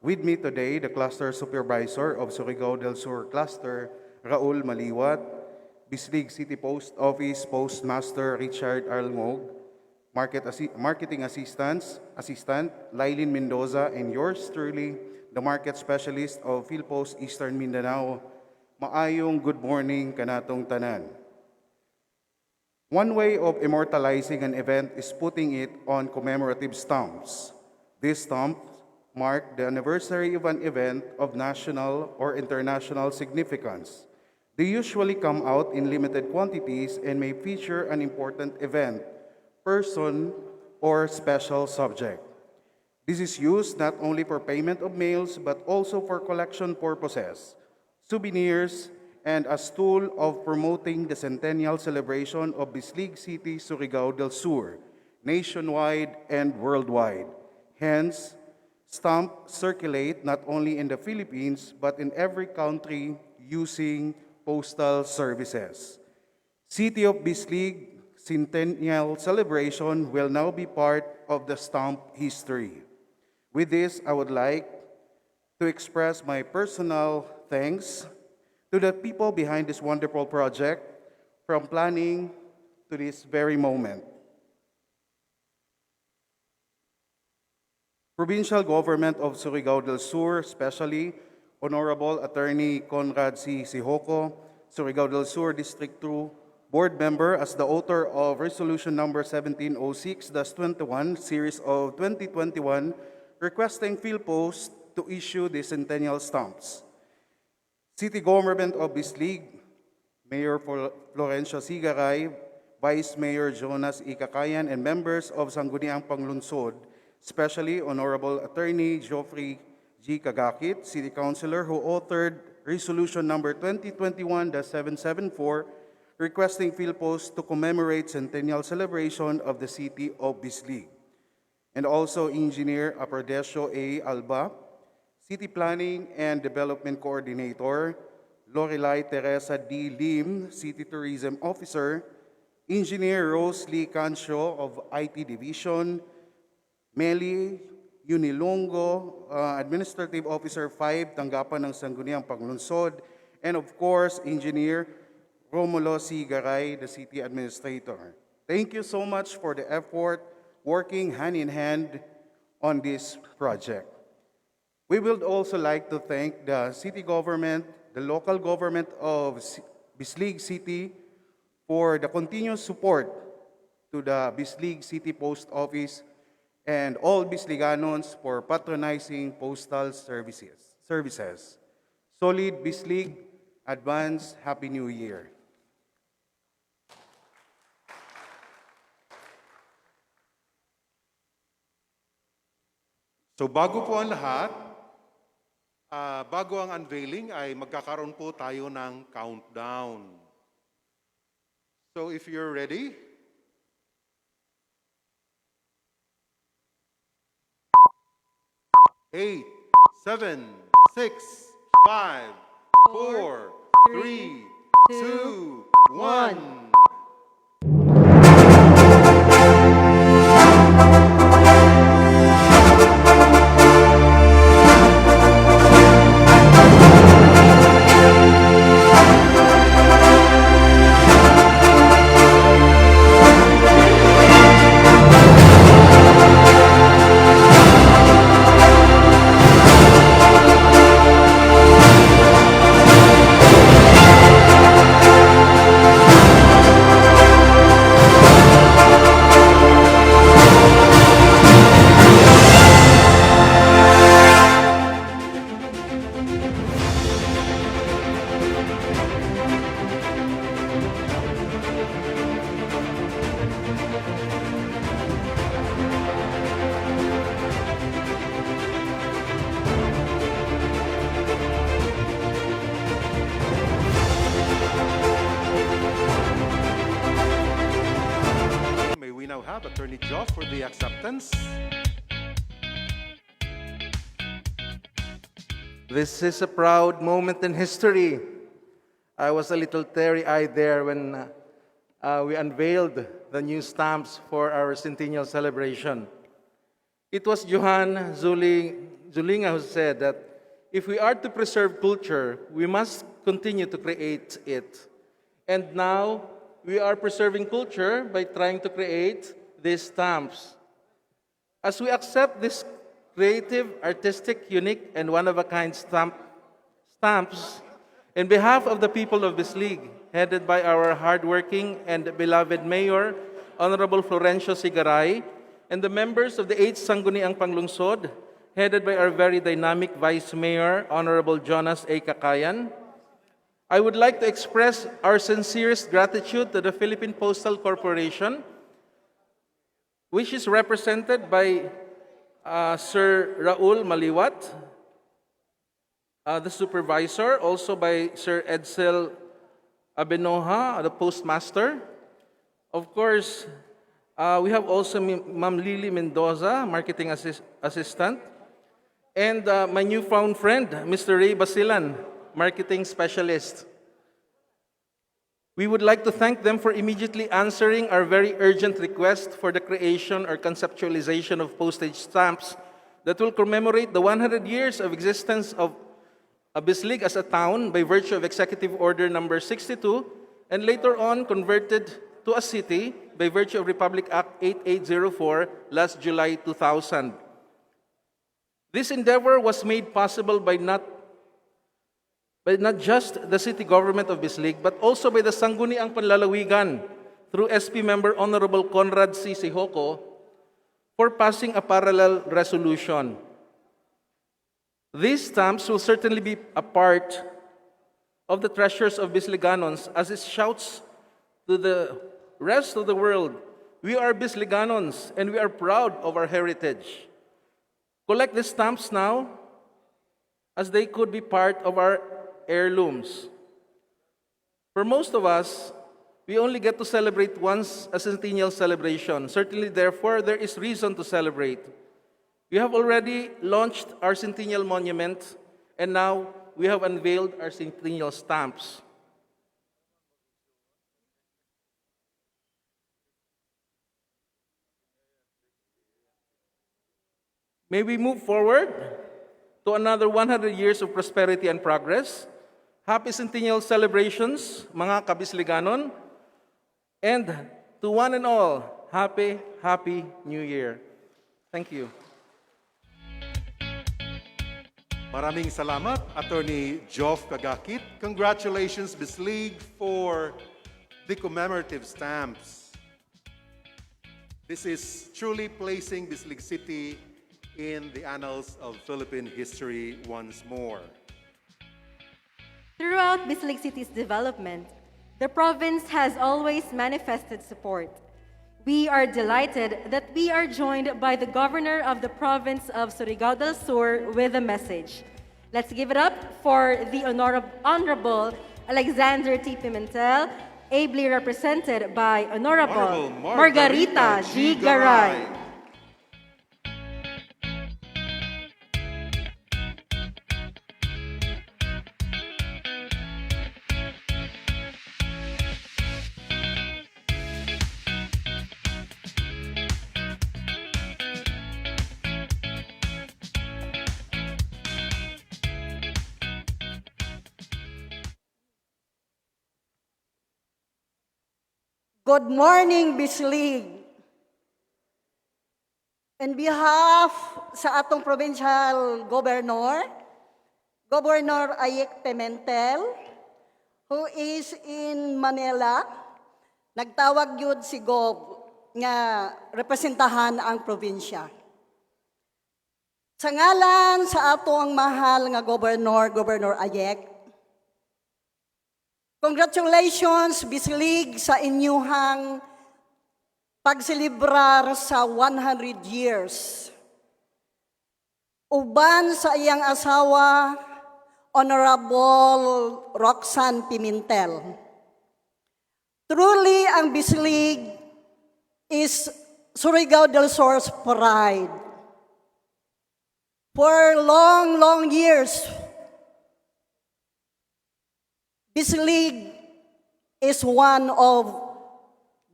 with me today, the Cluster Supervisor of Surigao del Sur Cluster, Raul Maliwat, Bislig City Post Office Postmaster Richard Alngog, Marketing Assistant Lailin Mendoza, and yours truly, the Market Specialist of PhilPost Eastern Mindanao. Maayong good morning kanatong tanan. One way of immortalizing an event is putting it on commemorative stamps. These stamps mark the anniversary of an event of national or international significance. They usually come out in limited quantities and may feature an important event, person, or special subject. This is used not only for payment of mails but also for collection purposes, souvenirs, and as tool of promoting the centennial celebration of Bislig City, Surigao del Sur, nationwide and worldwide. Hence, stamps circulate not only in the Philippines but in every country using postal services. City of Bislig Centennial Celebration will now be part of the stamp history. With this, I would like to express my personal thanks to the people behind this wonderful project, from planning to this very moment. Provincial Government of Surigao del Sur, especially Honorable Attorney Conrad C. Sihoko, Surigao del Sur District 2 Board Member, as the author of Resolution Number 1706-21, Series of 2021, requesting PhilPost to issue the centennial stamps. City Government of Bislig, Mayor Florencio C. Garay, Vice Mayor Jonas E. Kakayan, and members of Sangguniang Panglunsod, especially Honorable Attorney Geoffrey G. Kagakit, City Councilor, who authored Resolution Number 2021-774, requesting PhilPost to commemorate centennial celebration of the City of Bislig. And also Engineer Apardesio A. Alba, City Planning and Development Coordinator, Lorelai Teresa D. Lim, City Tourism Officer, Engineer Rose Lee Cancio of IT Division, Meli Unilongo, Administrative Officer 5, tanggapan ng Sangguniang Panglungsod, and of course, Engineer Romulo C. Garay, the City Administrator. Thank you so much for the effort working hand in hand on this project. We would also like to thank the city government, the local government of Bislig City for the continuous support to the Bislig City Post Office and all Bisliganons for patronizing postal services. Solid Bislig, advance Happy New Year. So bago po ang lahat, bago ang unveiling ay magkakaroon po tayo ng countdown. So if you're ready, 8, 7, 6, 5, 4, 3, 2, 1. May we now have Attorney Joff for the acceptance. This is a proud moment in history. I was a little teary-eyed there when we unveiled the new stamps for our centennial celebration. It was Johan Zulinga who said that if we are to preserve culture, we must continue to create it. And now, we are preserving culture by trying to create these stamps. As we accept this creative, artistic, unique, and one-of-a-kind stamps, in behalf of the people of Bislig, headed by our hardworking and beloved Mayor, Honorable Florencio Sigaray, and the members of the 8th Sangguniang Panglungsod, headed by our very dynamic Vice Mayor, Honorable Jonas A. Cakayan, I would like to express our sincerest gratitude to the Philippine Postal Corporation, which is represented by Sir Raul Maliwat, the supervisor, also by Sir Edsel Abenoja, the postmaster. Of course, we have also Ma'am Lily Mendoza, marketing assistant, and my newfound friend, Mr. Ray Basilan, marketing specialist. We would like to thank them for immediately answering our very urgent request for the creation or conceptualization of postage stamps that will commemorate the 100 years of existence of Bislig as a town by virtue of Executive Order Number 62, and later on converted to a city by virtue of Republic Act 8804 last July 2000. This endeavor was made possible by not just the city government of Bislig, but also by the Sangguniang Panlalawigan through SP member Honorable Conrad C. Sihoco for passing a parallel resolution. These stamps will certainly be a part of the treasures of Bisliganons as it shouts to the rest of the world, we are Bisliganons and we are proud of our heritage. Collect these stamps now as they could be part of our heirlooms. For most of us, we only get to celebrate once a centennial celebration. Certainly, therefore, there is reason to celebrate. We have already launched our centennial monument, and now we have unveiled our centennial stamps. May we move forward to another 100 years of prosperity and progress. Happy Centennial celebrations, mga kabisliganon. And to one and all, Happy New Year. Thank you. Maraming salamat, Attorney Geoff Kagakit. Congratulations, Bislig, for the commemorative stamps. This is truly placing Bislig City in the annals of Philippine history once more. Throughout Bislig City's development, the province has always manifested support. We are delighted that we are joined by the Governor of the province of Surigao del Sur with a message. Let's give it up for the Honorable Alexander T. Pimentel, ably represented by Honorable Margarita G. Garay. Good morning, Bislig. On behalf sa atong provincial governor, Governor Ayek Pimentel, who is in Manila, nagtawag yun si Gov nga representahan ang probinsya. Sa ngalan sa atong mahal nga governor, Governor Ayek, congratulations, Bislig, sa inyuhang pagselebrar sa 100 years. Uban sa iyang asawa, Honorable Roxanne Pimentel. Truly, ang Bislig is Surigao del Sur's pride. For long years, Bislig is one of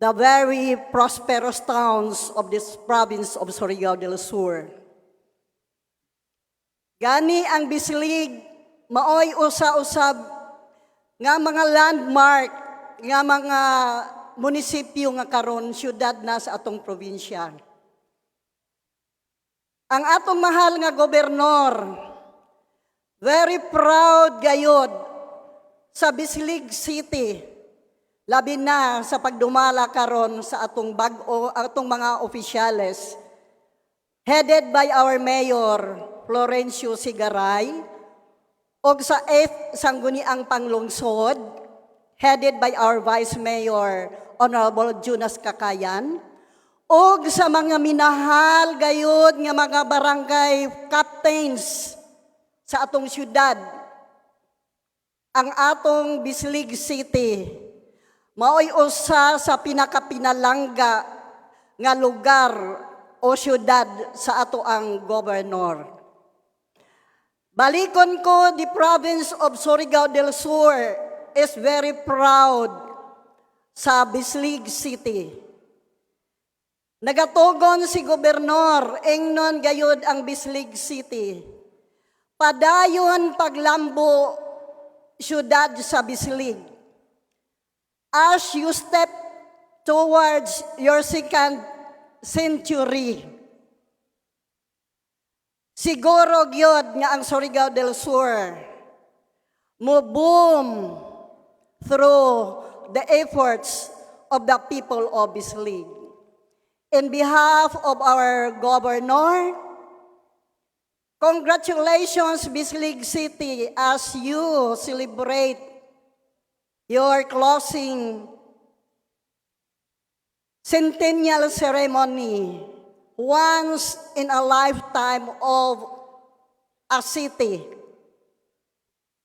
the very prosperous towns of this province of Surigao del Sur. Gani ang Bislig, maoy usa-usab nga mga landmark, nga mga munisipyo nga karon syudad na sa atong probinsya. Ang atong mahal nga gobernador, very proud gayod sa Bislig City, labi na sa pagdumala karon sa atong atong mga opisyales, headed by our Mayor Florencio Sigaray, o sa 8th Sangguniang Panglungsod, headed by our Vice Mayor Honorable Jonas Kakayan, o sa mga minahal gayud nga mga barangay captains sa atong syudad. Ang atong Bislig City maoy usa sa pinakapinalangga nga lugar o syudad sa ato ang gobernador. Balikon ko, the province of Surigao del Sur is very proud sa Bislig City. Nagatugon si gobernador engnon gayud ang Bislig City. Padayon paglambo syudad sa Bislig. As you step towards your second century, siguro gyud nga ang Surigao del Sur mo boom through the efforts of the people of Bislig. In behalf of our governor, congratulations, Bislig City, as you celebrate your closing centennial ceremony, once in a lifetime of a city.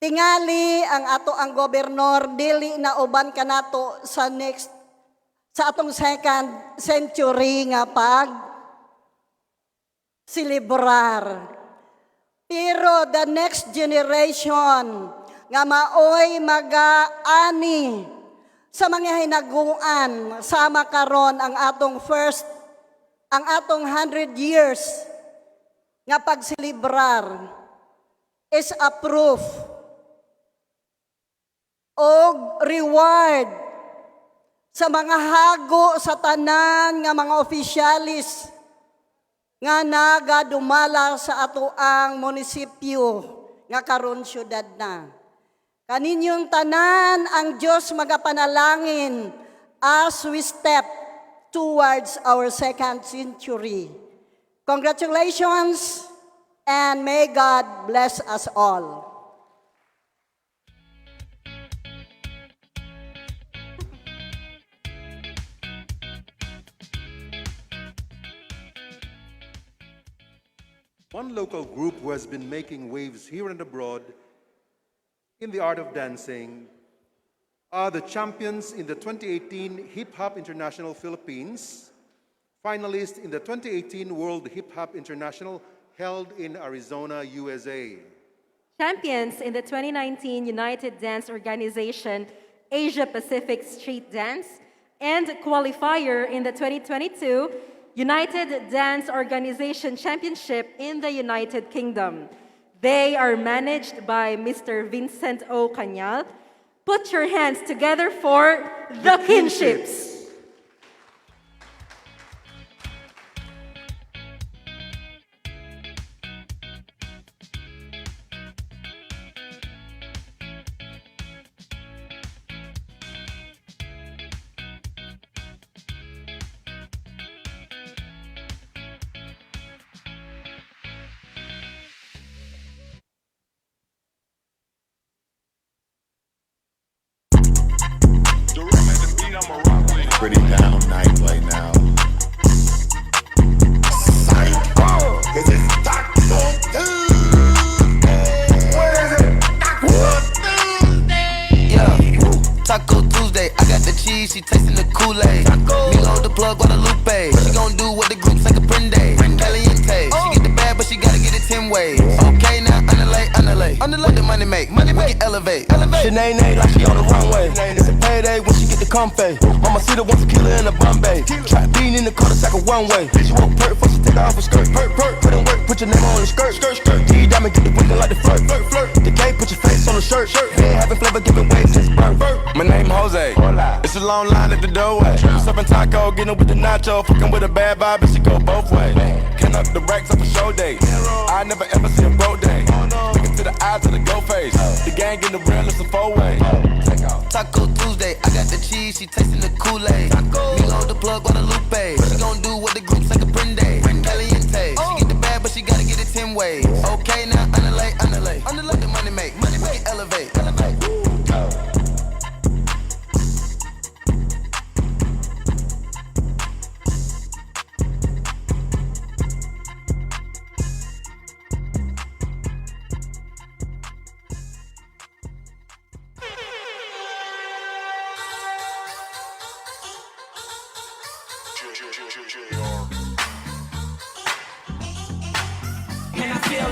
Tingali ang ato ang gobernador, dili na uban kanato sa atong second century nga celebrar. Pero the next generation nga maoy mag-aani sa mga hinaguan sama karon ang atong 100 years nga pagsilibrar is a proof o reward sa mga hago sa tanan nga mga opisyalis nga nagadumala sa atoang munisipyo nga karon syudad na. Kaninyong tanan ang Diyos magapanalangin as we step towards our second century. Congratulations and may God bless us all. One local group who has been making waves here and abroad in the art of dancing are the champions in the 2018 Hip Hop International Philippines, finalists in the 2018 World Hip Hop International held in Arizona, USA. Champions in the 2019 United Dance Organization Asia Pacific Street Dance, and qualifier in the 2022 United Dance Organization Championship in the United Kingdom. They are managed by Mr. Vincent O. Cañal. Put your hands together for the Kinships. Pretty down night right now. Cause it's Taco Tuesday. What is it? Taco Tuesday. Yeah, Taco Tuesday. I got the cheese, she tasting the Kool-Aid. Milo the plug, Guadalupe. She gon' do what the group say Caprende. Caliente. She get the bag, but she gotta get it 10 ways. Okay, now underlay. What the money make? Money we can elevate. Sinead like she on the runway. It's a payday when she get the comfy. Mama see the wants a killer in a Bombay. Trap bean in the car, it's like a one way. She won't perk before she take her off her skirt. Put in work, put your name on the skirt. D diamond get the winking like the flirt. The gate, put your face on the shirt. Head having flavor, giving waves since birth. My name Jose. It's a long line at the doorway. Serving taco, getting with the nacho. Fucking with a bad vibe, and she go both ways. Can up the racks up a show day. I never ever see a broke day. Looking to the eyes of the go face. The gang in the real, it's a four-way. Taco Tuesday, I got the cheese, she tasting the Kool-Aid. Milo the plug, Guadalupe. She gon' do what the group say Caprende. Caliente. She get the bag, but she gotta get it 10 ways. Okay, now underlay. What the money make? Money we can elevate. And I feel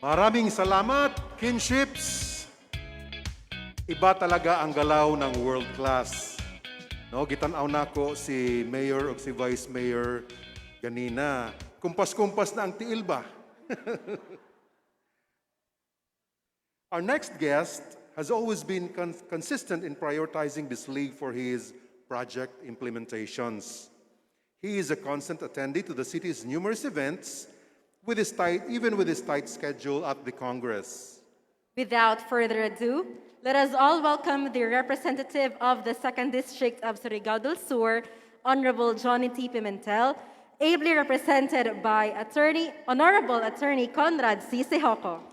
Maraming salamat, kinships! Iba talaga ang galaw ng world class. No, gitanaw na ko si Mayor o si Vice Mayor ganina. Kumpas-kumpas na ang tiil ba? Our next guest has always been consistent in prioritizing this league for his project implementations. He is a constant attendee to the city's numerous events even with his tight schedule at the Congress. Without further ado, let us all welcome the representative of the 2nd District of Surigao del Sur, Honorable Johnny T. Pimentel, ably represented by Honorable Attorney Conrad C. Sejoco.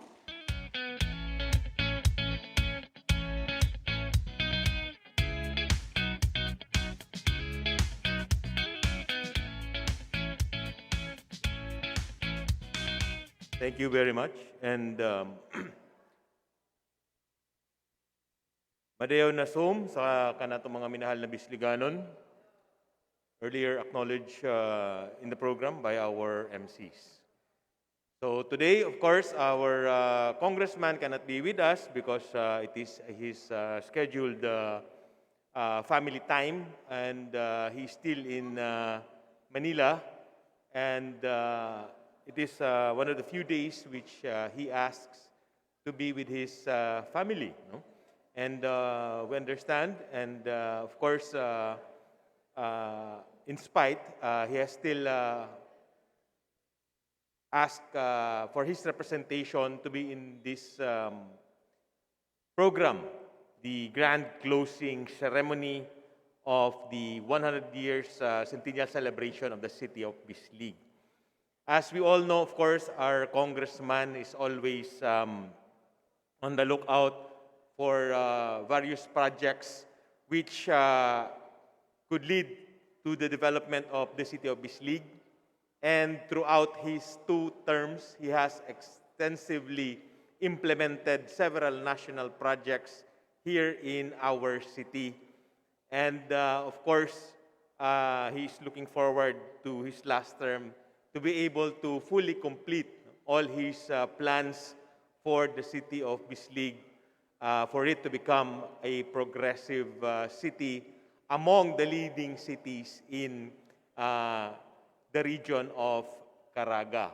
Thank you very much. And Madayaw na sum sa kanatong mga minahal na Bisliganon, earlier acknowledged in the program by our MCs. So today, of course, our congressman cannot be with us because it is his scheduled family time, and he's still in Manila, and it is one of the few days which he asks to be with his family. No? And we understand, and of course, in spite, he has still asked for his representation to be in this program, the grand closing ceremony of the 100 years centennial celebration of the city of Bislig. As we all know, of course, our congressman is always on the lookout for various projects which could lead to the development of the city of Bislig. And throughout his 2 terms, he has extensively implemented several national projects here in our city. And of course, he's looking forward to his last term to be able to fully complete all his plans for the city of Bislig, for it to become a progressive city among the leading cities in the region of Caraga.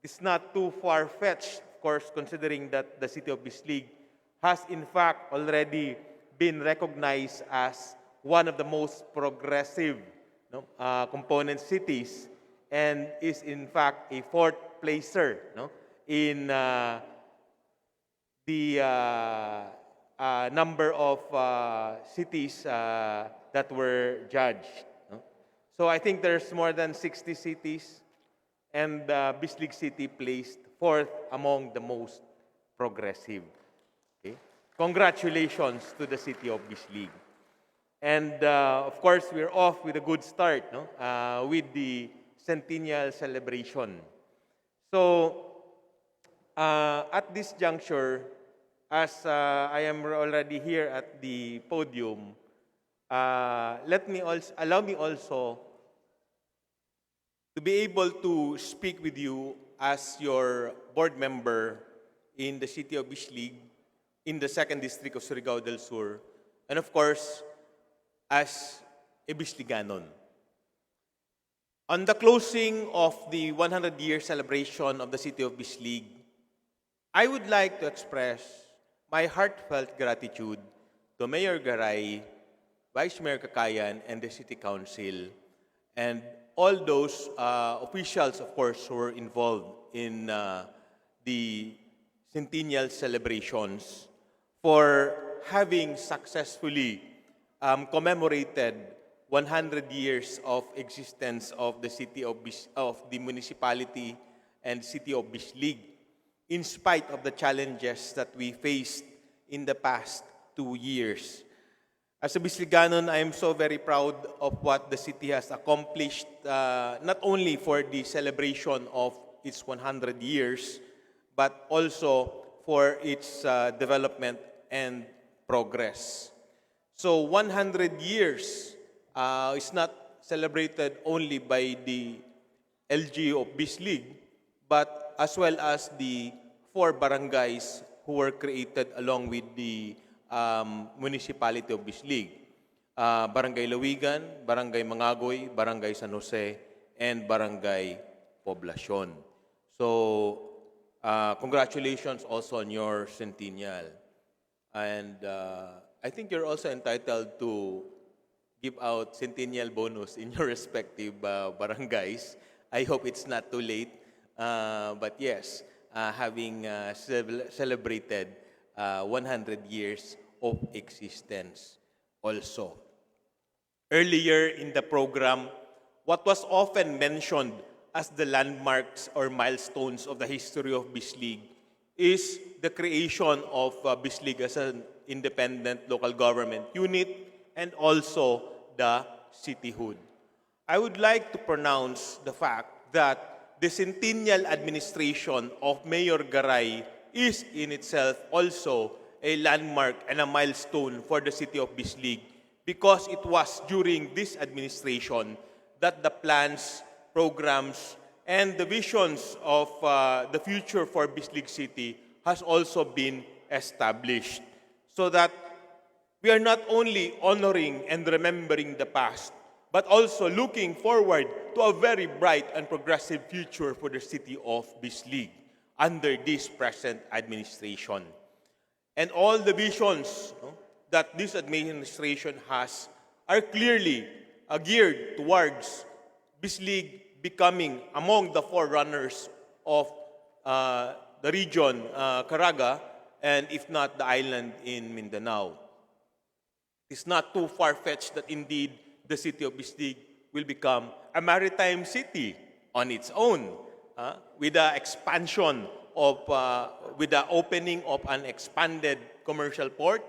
It is not too far-fetched, of course, considering that the city of Bislig has in fact already been recognized as one of the most progressive component cities, and is in fact a 4th placer in the number of cities that were judged. So I think there's more than 60 cities, and Bislig City placed 4th among the most progressive. Okay? Congratulations to the city of Bislig. And of course, we're off with a good start with the centennial celebration. So at this juncture, as I am already here at the podium, allow me also to be able to speak with you as your board member in the city of Bislig, in the 2nd District of Surigao del Sur, and of course, as a Bisliganon. On the closing of the 100-year celebration of the city of Bislig, I would like to express my heartfelt gratitude to Mayor Garay, Vice Mayor Cakayan, and the City Council, and all those officials, of course, who were involved in the centennial celebrations for having successfully commemorated 100 years of existence of the city of the municipality and city of Bislig, in spite of the challenges that we faced in the past 2 years. As a Bisliganon, I am so very proud of what the city has accomplished, not only for the celebration of its 100 years, but also for its development and progress. So 100 years is not celebrated only by the LGU of Bislig, but as well as the 4 barangays who were created along with the municipality of Bislig. Barangay Lawigan, Barangay Mangagoy, Barangay San Jose, and Barangay Poblacion. So, congratulations also on your centennial. And I think you're also entitled to give out centennial bonus in your respective barangays. I hope it's not too late. But yes, having celebrated 100 years of existence also. Earlier in the program, what was often mentioned as the landmarks or milestones of the history of Bislig is the creation of Bislig as an independent local government unit and also the cityhood. I would like to pronounce the fact that the centennial administration of Mayor Garay is in itself also a landmark and a milestone for the city of Bislig because it was during this administration that the plans, programs, and the visions of the future for Bislig City has also been established so that we are not only honoring and remembering the past, but also looking forward to a very bright and progressive future for the city of Bislig under this present administration. And all the visions that this administration has are clearly geared towards Bislig becoming among the forerunners of the region, Caraga, and if not the island in Mindanao. It's not too far-fetched that indeed the city of Bislig will become a maritime city on its own with the expansion of, with the opening of an expanded commercial port,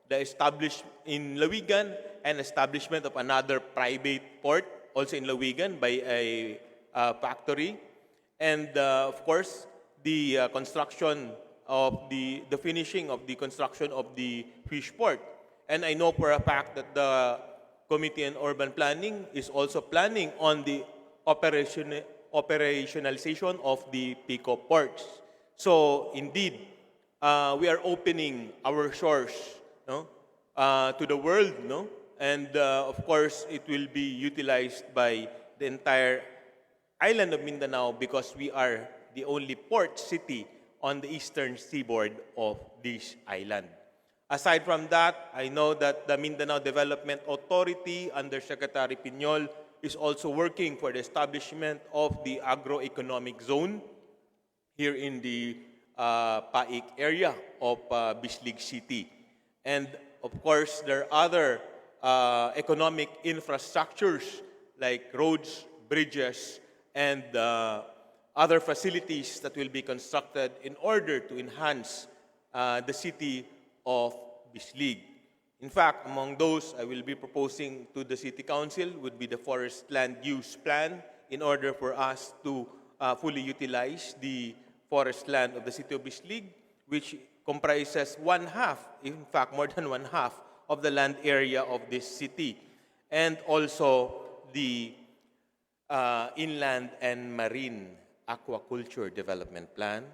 the established in Lawigan, and establishment of another private port also in Lawigan by a factory, and of course the construction of the finishing of the construction of the fish port. And I know for a fact that the Committee on Urban Planning is also planning on the operationalization of the PICO ports. So indeed, we are opening our shores to the world, and of course, it will be utilized by the entire island of Mindanao because we are the only port city on the eastern seaboard of this island. Aside from that, I know that the Mindanao Development Authority under Secretary Piñol is also working for the establishment of the agroeconomic zone here in the Paik area of Bislig City. And of course, there are other economic infrastructures like roads, bridges, and other facilities that will be constructed in order to enhance the city of Bislig. In fact, among those I will be proposing to the City Council would be the Forest Land Use Plan in order for us to fully utilize the forest land of the city of Bislig, which comprises 1/2, in fact more than 1/2 of the land area of this city, and also the Inland and Marine Aquaculture Development Plan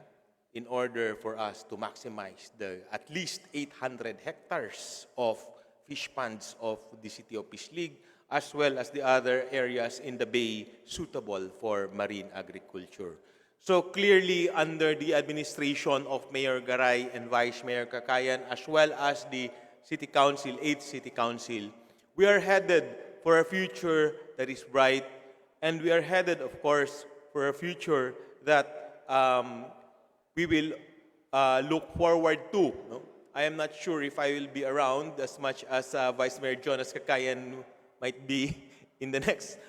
in order for us to maximize the at least 800 hectares of fish ponds of the city of Bislig, as well as the other areas in the bay suitable for marine agriculture. So clearly, under the administration of Mayor Garay and Vice Mayor Cakayan, as well as the City Council, 8th City Council, we are headed for a future that is bright, and we are headed, of course, for a future that we will look forward to. I am not sure if I will be around as much as Vice Mayor Jonas Cakayan might be in the next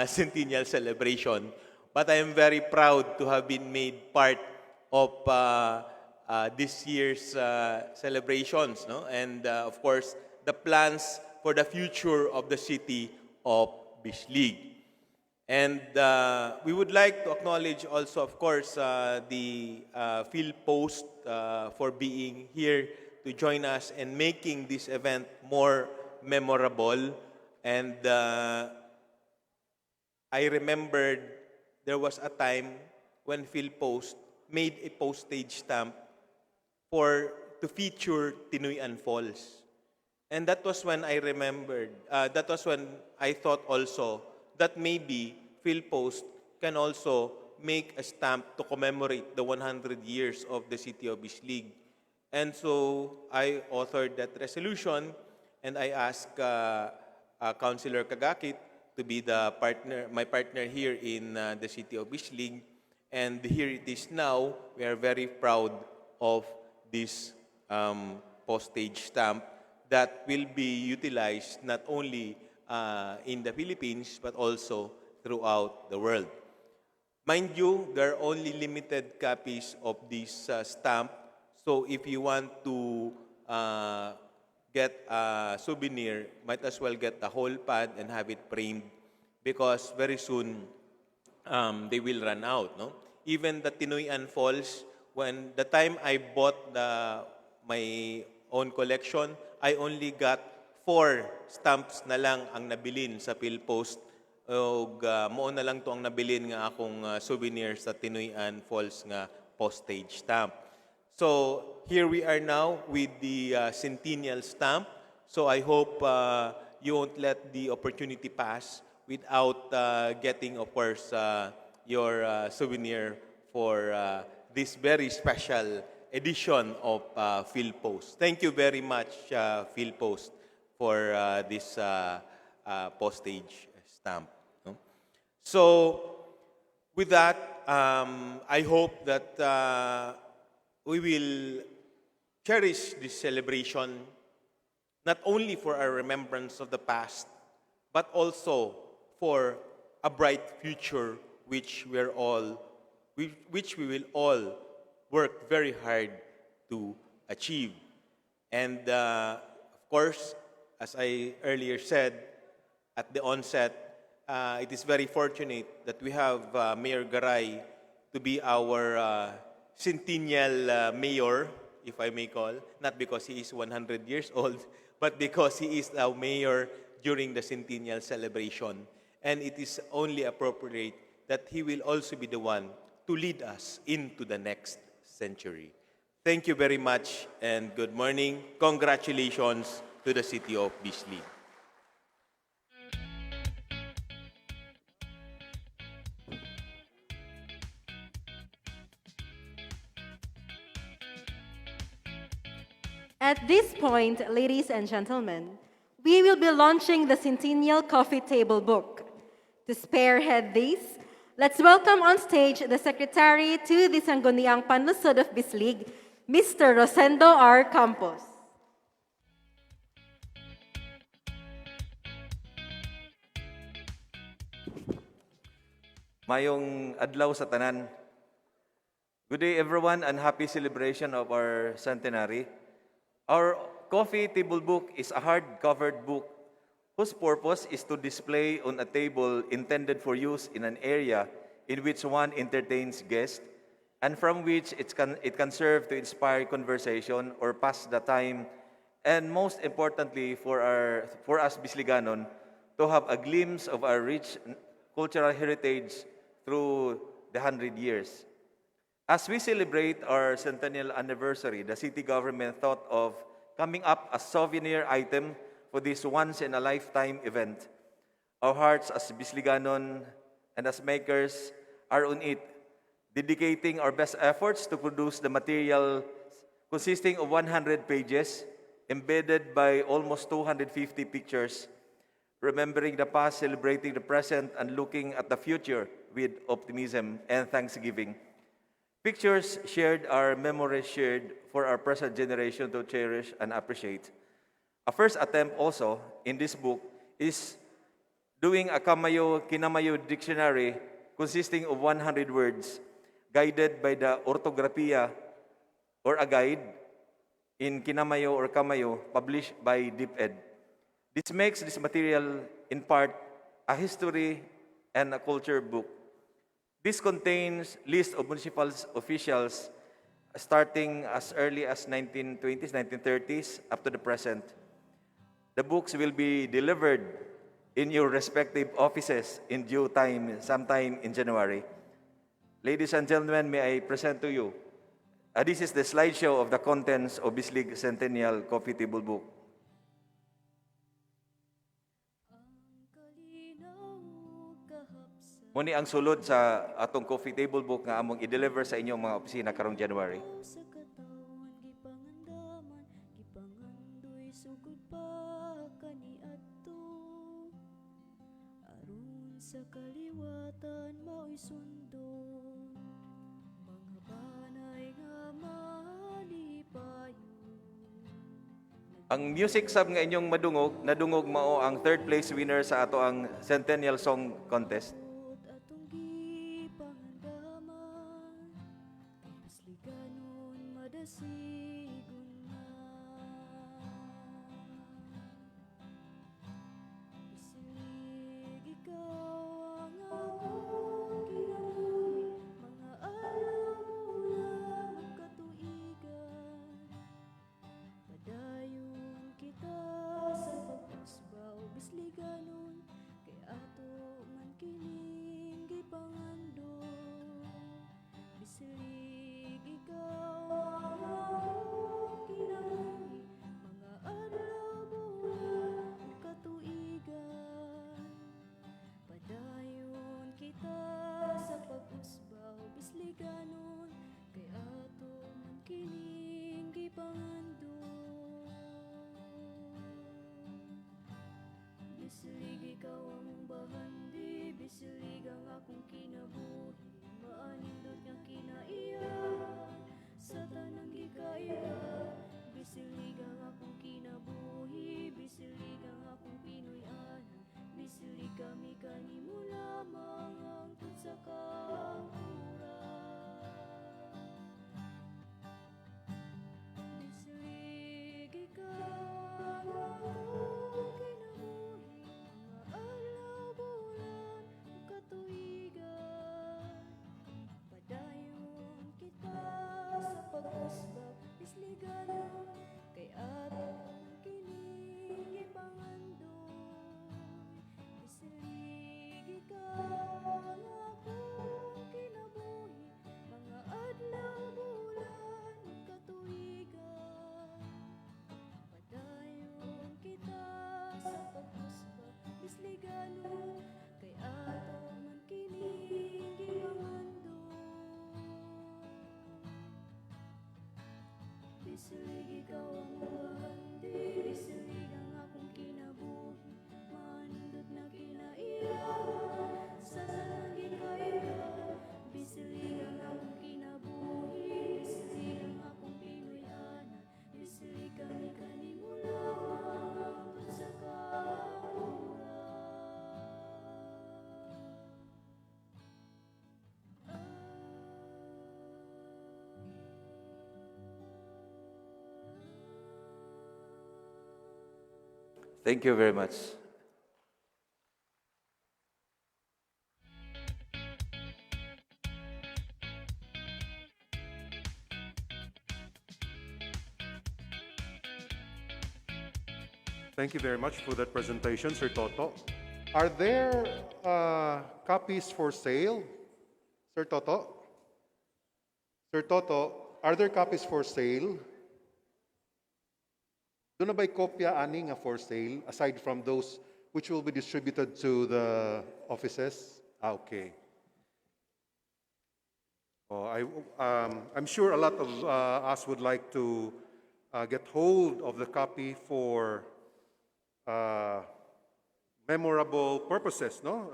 centennial celebration. But I am very proud to have been made part of this year's celebrations, and of course, the plans for the future of the city of Bislig. And we would like to acknowledge also, of course, the PhilPost for being here to join us and making this event more memorable. And I remembered there was a time when PhilPost made a postage stamp to feature Tinuyan Falls. And that was when I remembered, that was when I thought also that maybe PhilPost can also make a stamp to commemorate the 100 years of the City of Bislig. And so I authored that resolution, and I asked Councilor Kagakit to be my partner here in the City of Bislig. And here it is now. We are very proud of this postage stamp that will be utilized not only in the Philippines but also throughout the world. Mind you, there are only limited copies of this stamp. So if you want to get a souvenir, might as well get the whole pad and have it framed because very soon they will run out. No? Even the Tinuyan Falls, when the time I bought my own collection, I only got 4 stamps na lang ang nabilin sa PhilPost. Mao na lang to ang nabilin nga akong souvenir sa Tinuyan Falls nga postage stamp. So here we are now with the centennial stamp. So I hope you won't let the opportunity pass without getting, of course, your souvenir for this very special edition of PhilPost. Thank you very much, PhilPost, for this postage stamp. No? So, with that, I hope that we will cherish this celebration not only for our remembrance of the past, but also for a bright future which we will all work very hard to achieve. And of course, as I earlier said at the onset, it is very fortunate that we have Mayor Garay to be our centennial mayor, if I may call, not because he is 100 years old, but because he is our mayor during the centennial celebration. And it is only appropriate that he will also be the one to lead us into the next century. Thank you very much and good morning. Congratulations to the City of Bislig. At this point, ladies and gentlemen, we will be launching the Centennial Coffee Table Book. To spearhead this, let's welcome on stage the Secretary to the Sangguniang Panlusod of Bislig, Mr. Rosendo R. Campos. Mayong adlaw sa tanan. Good day everyone and happy celebration of our centenary. Our coffee table book is a hard-covered book whose purpose is to display on a table intended for use in an area in which one entertains guests and from which it can serve to inspire conversation or pass the time, and most importantly for us Bisliganon to have a glimpse of our rich cultural heritage through the 100 years. As we celebrate our centennial anniversary, the city government thought of coming up a souvenir item for this once-in-a-lifetime event. Our hearts as Bisliganon and as makers are on it, dedicating our best efforts to produce the material consisting of 100 pages, embedded by almost 250 pictures, remembering the past, celebrating the present, and looking at the future with optimism and thanksgiving. Pictures shared are memories shared for our present generation to cherish and appreciate. A first attempt also in this book is doing a Kinamayo dictionary consisting of 100 words, guided by the orthography or a guide in Kinamayo or Kamayo, published by DepEd. This makes this material, in part, a history and a culture book. This contains lists of municipal officials starting as early as 1920s, 1930s, up to the present. The books will be delivered in your respective offices in due time, sometime in January. Ladies and gentlemen, may I present to you, this is the slideshow of the contents of Bislig Centennial Coffee Table Book. Muni ang sulod sa atong coffee table book nga among i-deliver sa inyong mga opisina karong January. Sa kaliwatan mao'y sundon, mga banay nga malipayon. Ang music sub nga inyong nadungog mao ang third place winner sa ato ang Centennial Song Contest. Bisliganon madasigon na. Bislig ikaw ang akong kinabuhi, mga alaw mula magkatuigan. Padayon kita sa pagpusbaw, bisliganon, kay ato man kining gipangandon. Bislig ikaw ang akong kinabuhi, mga adlaw bulan katuigan. Padayon kita sa pag-usbaw, bisliganon, kay ato man kining gipangandon. Bislig ikaw ang bahandi, bislig ang akong kinabuhi, maanindot nga kinaiyahan sa tanang gikaiya. Bislig ang akong kinabuhi, bislig ang akong Pinoy-anan, bislig kami kanimo lamang hangtod sa kaangkuran. Bislig ikaw ang akong kinabuhi, mga adlaw bulan katuigan. Padayon kita sa pag-usbag, bisliganon, kay ato man kining gipangandon. Bislig ikaw ang akong kinabuhi, mga adlaw bulan katuigan. Padayon kita sa pag-usbag, bisliganon, kay ato man kining gipangandon. Bislig ikaw ang bahandi, bislig ang akong kinabuhi, manindot na kinaiyahan sa tanang gikaiya. Bislig ang akong kinabuhi, bislig ang akong Pinoy-anan, bislig kami kanimo lamang hangtod sa kaangkuran. Thank you very much. Thank you very much for that presentation, Sir Toto. Are there copies for sale, Sir Toto? Sir Toto, are there copies for sale? Doon na ba'y kopya ani nga for sale, aside from those which will be distributed to the offices? Okay. Oh, I'm sure a lot of us would like to get hold of the copy for memorable purposes, no?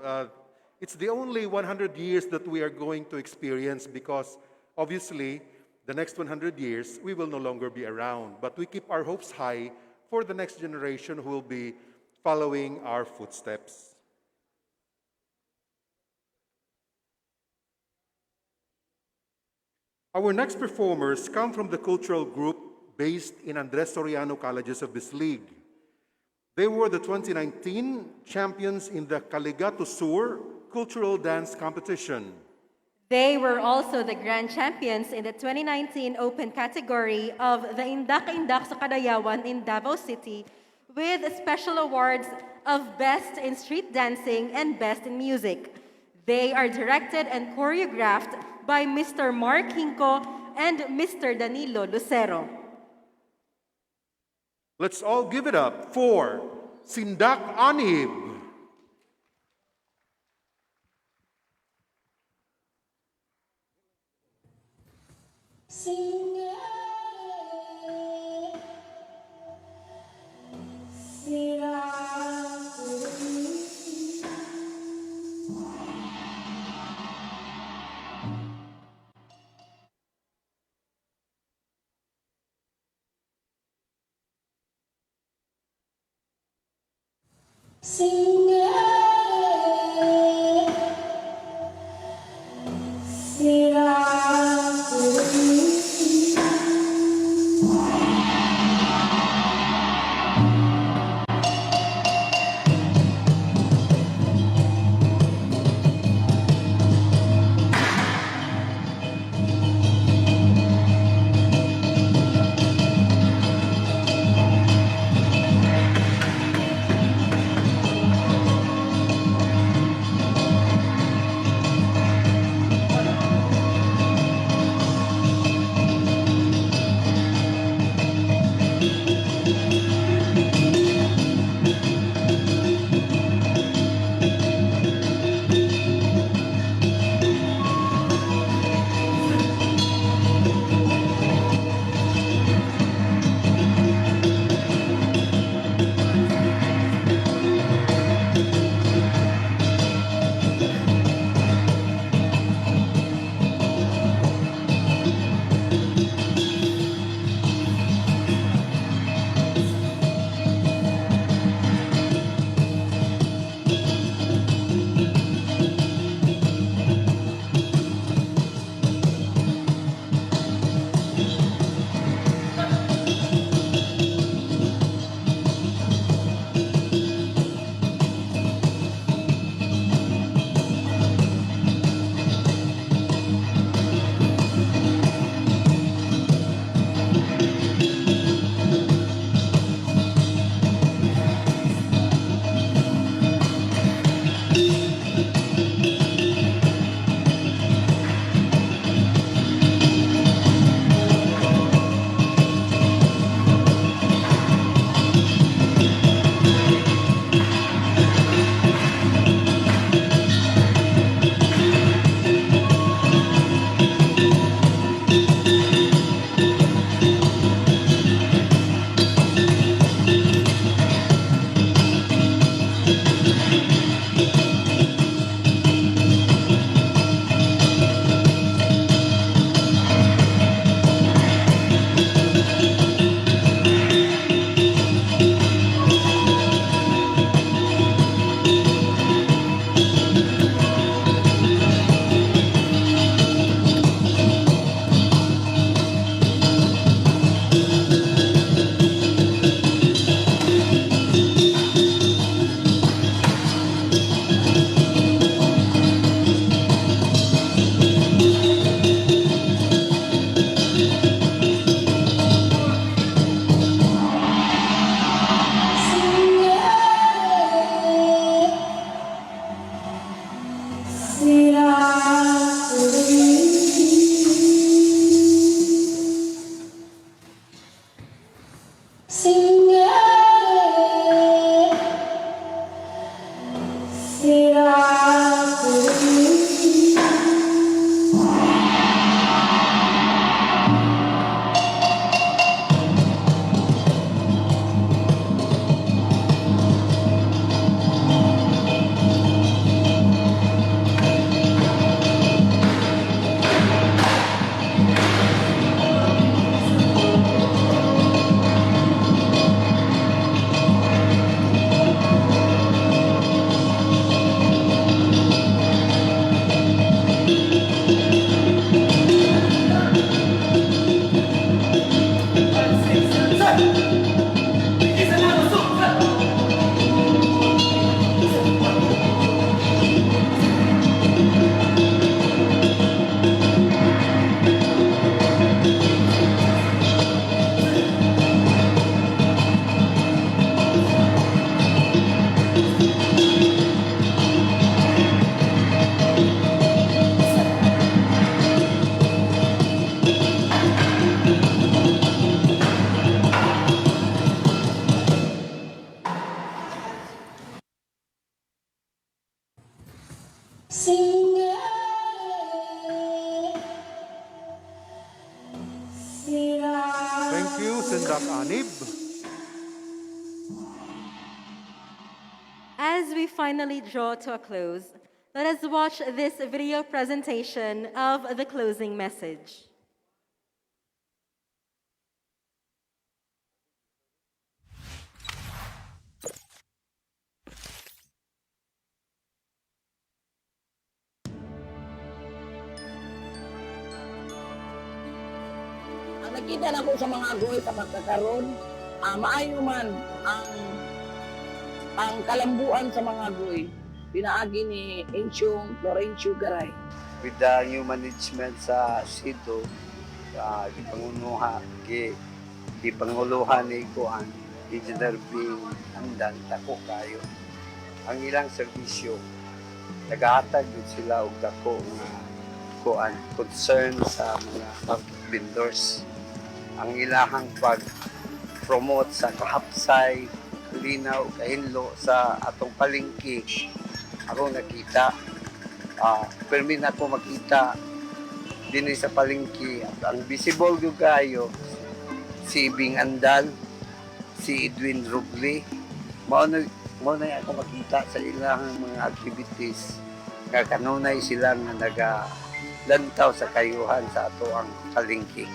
It's the only 100 years that we are going to experience because obviously the next 100 years we will no longer be around. But we keep our hopes high for the next generation who will be following our footsteps. Our next performers come from the cultural group based in Andres Soriano Colleges of Bislig. They were the 2019 champions in the Caligato Sur Cultural Dance Competition. They were also the grand champions in the 2019 open category of the Indak-Indak sa Kadayawan in Davao City with special awards of Best in Street Dancing and Best in Music. They are directed and choreographed by Mr. Mark Hinco and Mr. Danilo Lucero. Let's all give it up for Sindak Anib. Thank you, Sendak Anib. As we finally draw to a close, let us watch this video presentation of the closing message. Ang nakita na ko sa mga agoy sa magkakaroon, maayo man ang kalambuan sa mga agoy. Pinaagi ni Ensyong Florencio Garay. With the new management sa SIDO, di panguluhan ni Kuan, Engineer Bing Andan, tako kayo. Ang ilang serbisyo, nagahatag din sila og dako nga Kuan, concern sa mga vendors. Ang ilahang pag-promote sa kahapsay, linaw, kahinlo sa atong palengke, ako nakita. Permin ako makita din sa palengke. Ang visible yung kayo, si Bing Andal, si Edwin Rubli. Mao na ako makita sa ilang mga activities. Kanunay sila nga nagalantaw sa kayuhan sa ato ang palengke.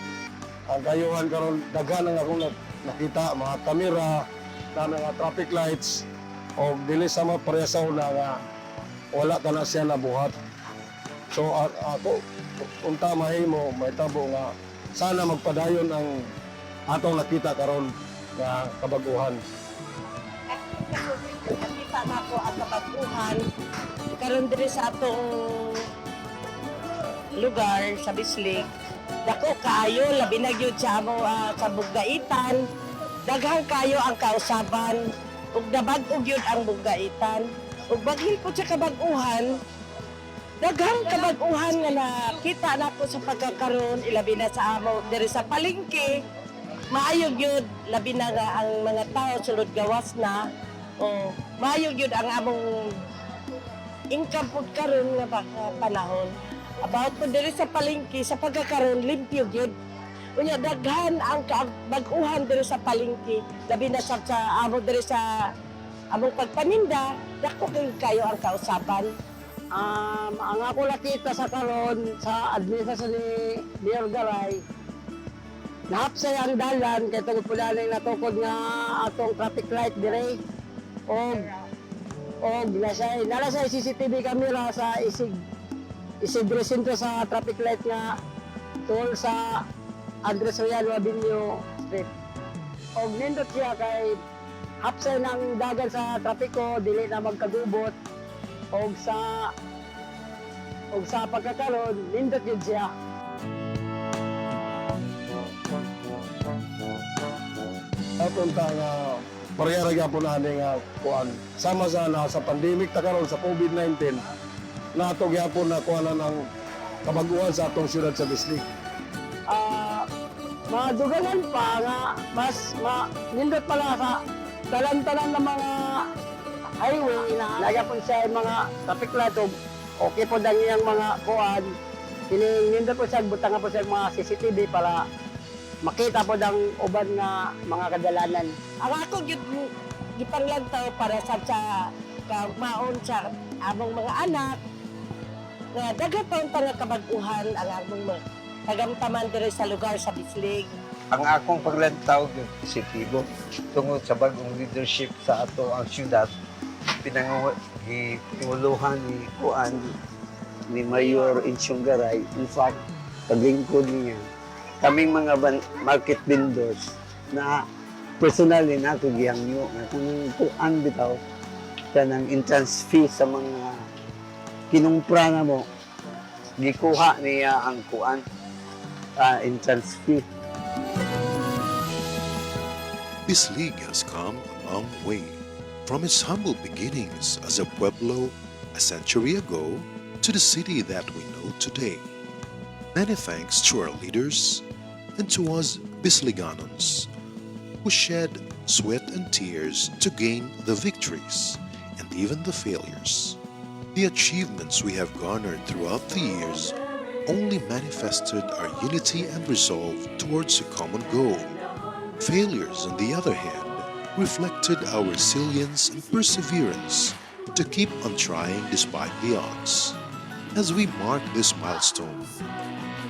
Ang kayuhan karon daghan ang akong nakita, mga kamera, na mga traffic lights, o dili sa mga paresaw na nga wala ka na siya nabuhat. So ako, kung tamahin mo, may tabo nga sana magpadayon ang atong nakita karon nga kabaguhan. Nakita na ko ang kabaguhan karon diri sa atong lugar sa Bislig. Dako kayo, labi na gyud sa amo sa Bugaitan. Daghang kayo ang kausaban ug nabag-og gyud ang Bugaitan. Ug baghil po sa kabaguhan, daghang kabaguhan nga nakita nako sa pagkakaroon, ilabi na sa amo diri sa palengke. Maayo gyud labi na nga ang mga tao sulod gawas na. O maayo gyud ang among income pud karon nga panahon. About po diri sa palengke sa pagkakaroon limpyo gyud. Unya daghan ang baguhan diri sa palengke, labi na sa amo diri sa among pagpaninda, dako kayo ang kausaban. Ang ako nakita sa karon sa administrasyon ni Mayor Garay, nahapsay ang dalan kay tungod pula na natukod nga atong traffic light dire. Og nasa CCTV camera sa isig resinto sa traffic light nga toll sa Andres Royal Avenue Street. Og nindot siya kay hapsay ng dagan sa trapiko, dili na magkagubot. Og sa pagkakaroon, nindot yun siya. Apunta nga parehara po namin nga kuan. Sama sa pandemic ta karon sa COVID-19, nato gyapon na kuanan ang kabaguhan sa atong syudad sa Bislig. Madugalan pa nga mas nindot pala sa talan-talan ng mga highway na lagyan po siya yung mga traffic light o okay po dang iyang mga kuan. Nindot po siya, butang po siya mga CCTV para makita po dang uban nga mga kadalanan. Ang ako gipanglantaw para sa maon sa among mga anak nga dagat pa ang kabaguhan ang among mga tagamtaman diri sa lugar sa Bislig. Ang akong paglantaw yung positibo tungod sa bagong leadership sa ato ang syudad, pinanguluhan ni Kuan ni Mayor Ensyong Garay. In fact, paglingkod niya, kaming mga market vendors na personally na ako gihangyo na kung Kuan bitaw ka ng entrance fee sa mga kinumpra na mo, gikuha niya ang Kuan entrance fee. Bislig has come a long way from its humble beginnings as a pueblo a century ago to the city that we know today. Many thanks to our leaders and to us Bisliganons who shed sweat and tears to gain the victories and even the failures. The achievements we have garnered throughout the years only manifested our unity and resolve towards a common goal. Failures, on the other hand, reflected our resilience and perseverance to keep on trying despite the odds. As we mark this milestone,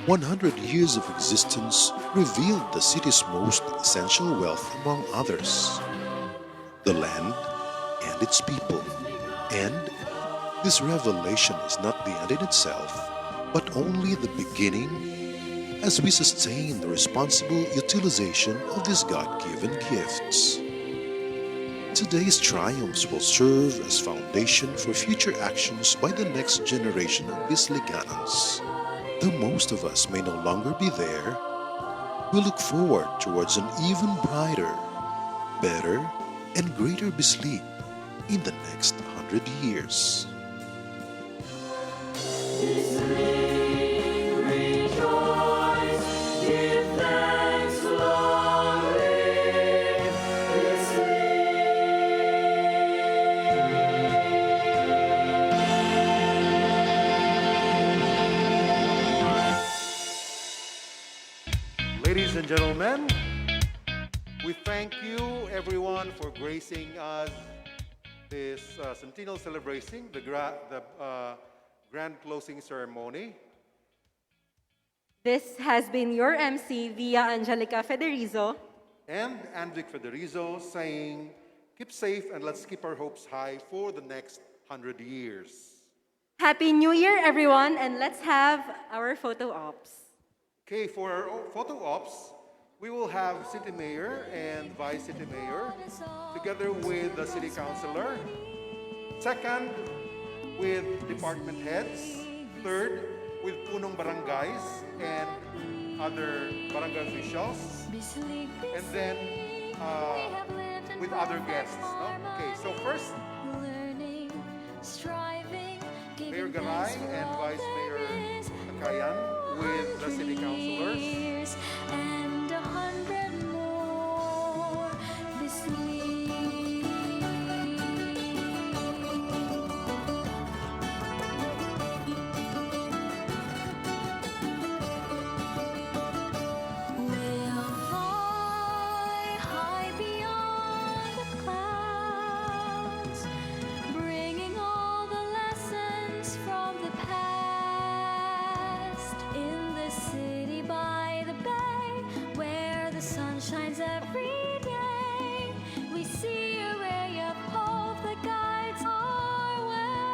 100 years of existence revealed the city's most essential wealth among others, the land and its people. And this revelation is not the end in itself, but only the beginning as we sustain the responsible utilization of these God-given gifts. Today's triumphs will serve as foundation for future actions by the next generation of Bisliganans. Though most of us may no longer be there, we look forward towards an even brighter, better, and greater Bislig in the next 100 years. Ladies and gentlemen, we thank you everyone for gracing us this centennial celebration, the grand closing ceremony. This has been your MC, Via Angelica Federizo. And Anvic Federizo saying, keep safe and let's keep our hopes high for the next 100 years. Happy New Year, everyone, and let's have our photo ops. Okay, for our photo ops, we will have City Mayor and Vice City Mayor together with the City Councilor. Second, with department heads. Third, with punong barangays and other barangay officials. And then with other guests. No? Okay, so first, Mayor Garay and Vice Mayor Akayan with the City Councilors. And 100 more this week. We'll fly high beyond the clouds, bringing all the lessons from the past in the city by the bay, where the sun shines every day. We see a ray of hope that guides our way.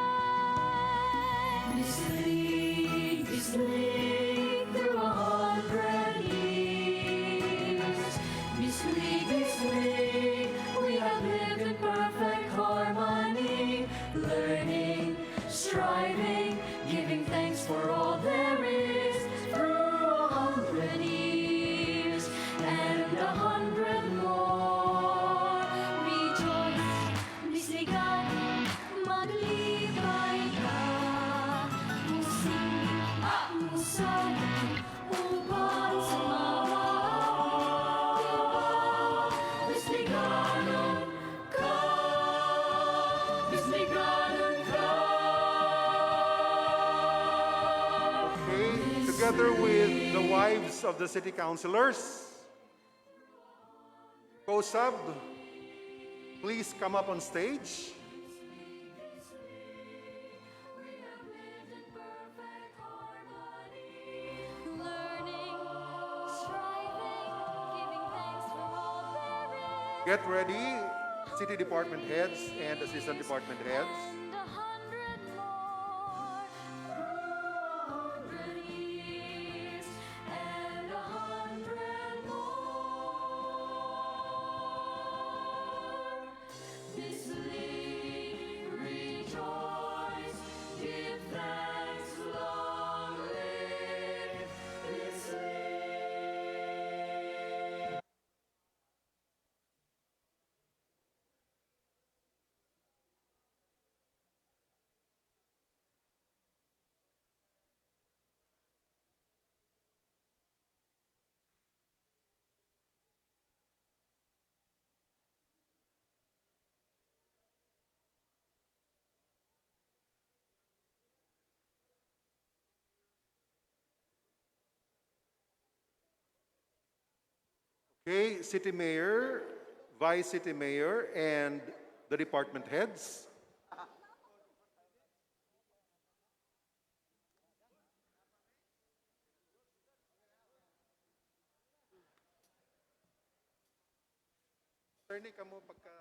Bislig, Bislig, through 100 years. Bislig, Bislig, we have lived in perfect harmony, learning, striving, giving thanks for all there is. Through 100 years and 100 more, rejoice, Bisligan, maglibay ka, musik, musal, upang sumawa. Bisliganon ka, Bisliganon ka. Okay, together with the wives of the City Councilors. COSAB, please come up on stage. Get ready, City Department heads and Assistant Department heads. Okay, City Mayor, Vice City Mayor, and the department heads. Attorney, kamo pagka...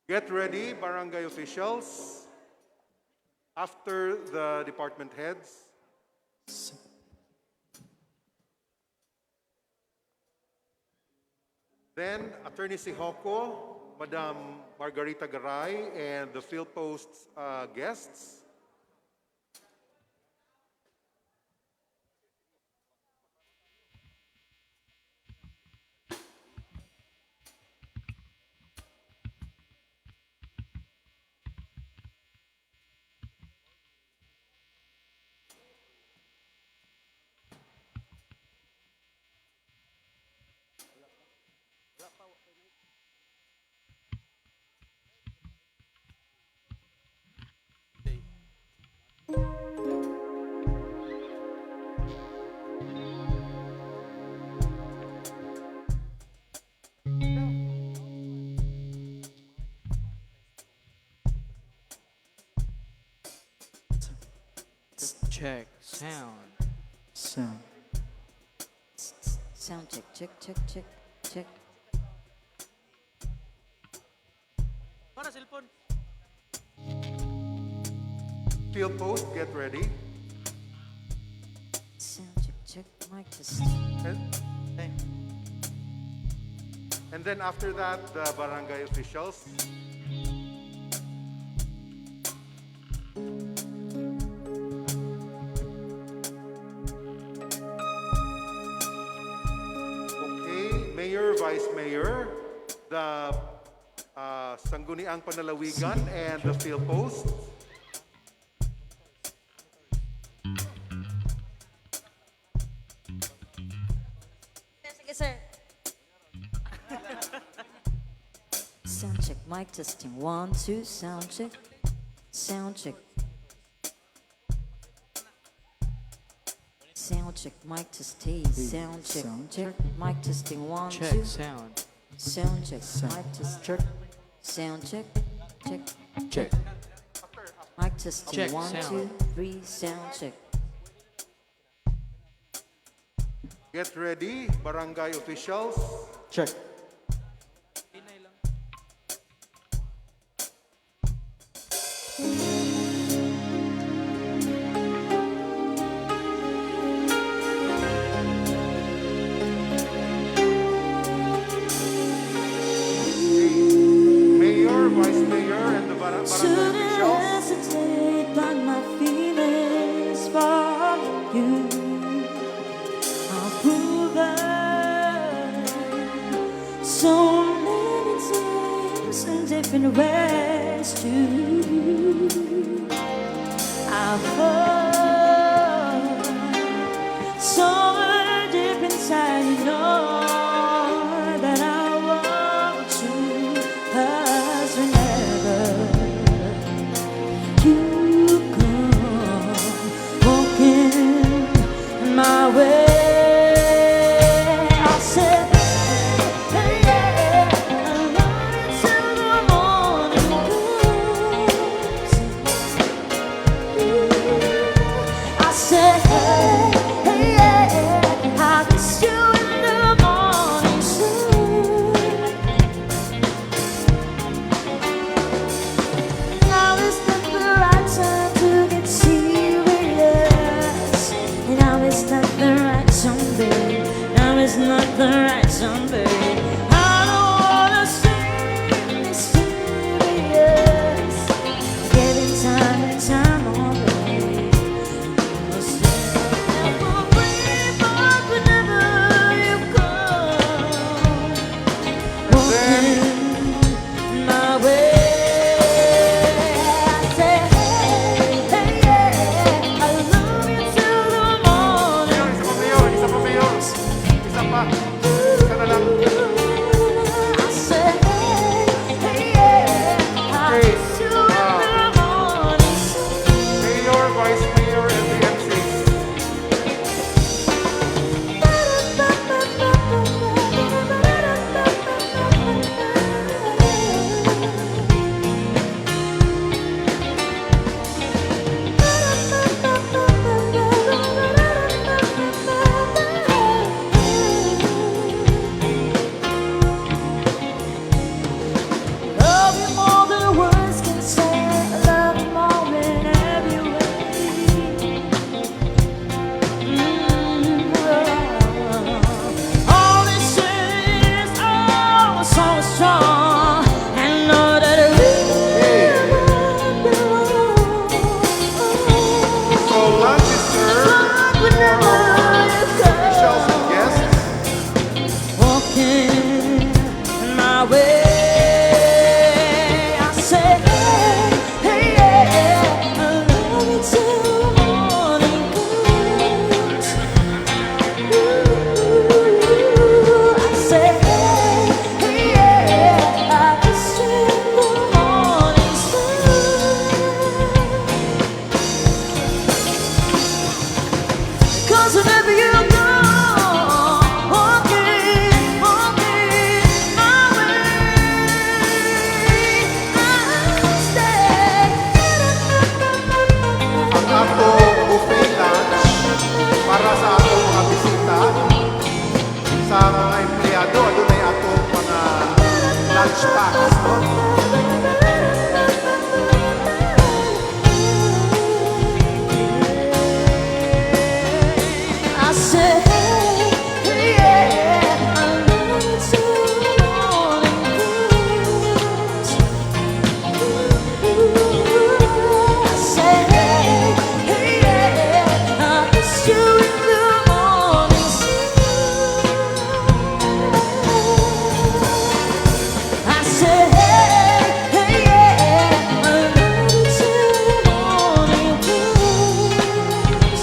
Get ready, barangay officials. After the department heads. Then, Attorney Sihoko, Madam Margarita Garay, and the PhilPost's guests. Check sound. Sound. Sound check, check, check, check, check. Para cellphone. PhilPost, get ready. Sound check, check, mic test. And then after that, the barangay officials. Okay, Mayor, Vice Mayor, the Sangguniang Panalawigan, and the PhilPost. Sige, sir. Sound check, mic testing. 1, 2, sound check. Sound check. Sound check, mic testing. Sound check, check, mic testing. 1, 2. Check sound. Sound check, mic test. Check. Sound check, check. Check. Mic testing. Check 1, sound. 2, 3, sound check. Get ready, barangay officials. Check. Mayor, Vice Mayor, and the barangay officials. Hesitate by my feelings for you. I'll prove that so many times in different ways to you. I've heard so deep inside, you know that I want you. 'Cause whenever you come walking my way, I said, hey, yeah, I love you till the morning comes. I said, hey, yeah, I kiss you in the morning sun. Now is not the right time to get serious. Now is not the right time, babe. Now is not the right time, babe. I don't wanna seem mysterious. Giving time and time on, babe. I'll say never break, but whenever you come walking my way. Isa na lang. you go, walking, walking my way. I'll stay. Ang ato buffet lunch para sa atong mga bisita, sa mga empleyado, adunay atong mga lunch packs, no? I said, hey, yeah, I love you till the morning comes. I said, hey, yeah, I miss you in the morning sun. I said, hey, yeah, I love you till the morning comes.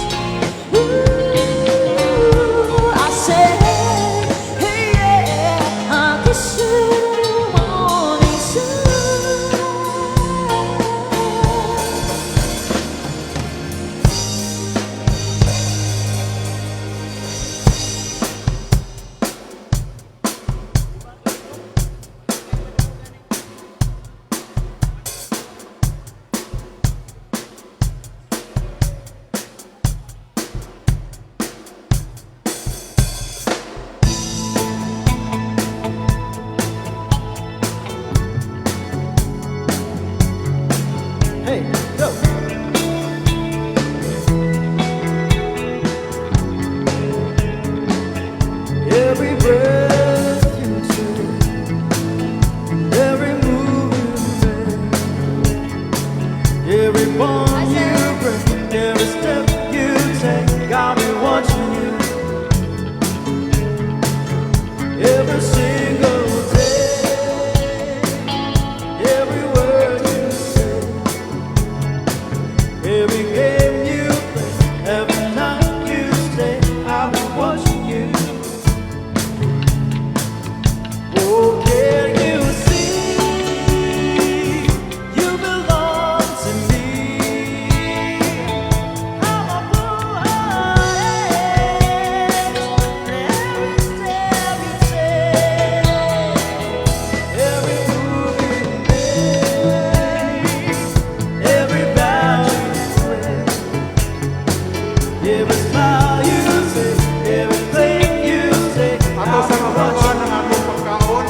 I said, hey, yeah, I kiss you in the morning sun. Hey, go. Every breath you take, every move you make, every bond you break, every step you take, I'll be watching you. Every single day, every word you say, every game you play, every night you stay, I'll be watching you. Oh, can you see you belong to me? I'm a fool, every step you take, every move you make, every vow you swear, every smile you say, everything you say, Ato sa kabuuan ng atong pagkaon.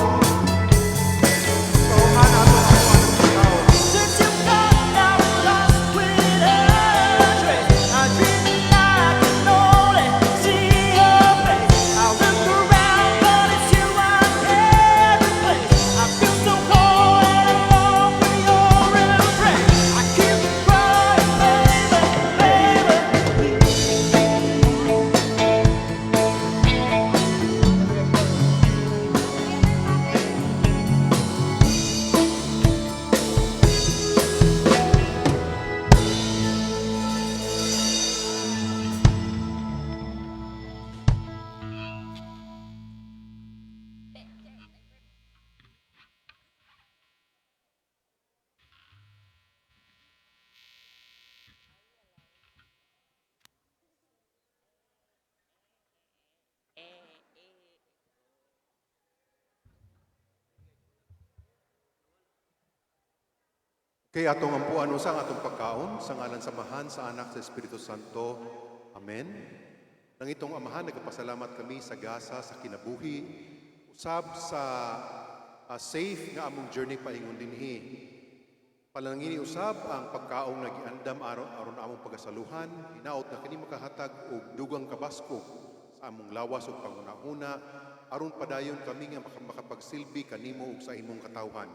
Kauhan ato ang atong pagkaon. Since you gone, I was lost without a trace. I dream that I can only see your face. I look around, but it's you I'm every place. I feel so cold and I long for your embrace. I keep crying, baby, baby. Kay atong ampuan usang atong pagkaon sa ngalan samahan sa Anak sa Espiritu Santo. Amen. Nang itong amahan, nagpasalamat kami sa gasa, sa kinabuhi, usab sa safe nga among journey paingon dinhi. Palangini usab ang pagkaong nagiandam aron among pagasaluhan, hinaot na kini makahatag og dugang kabasko sa among lawas ug pangunahuna aron padayon kami nga makapagsilbi kanimo ug sa imong katawhan.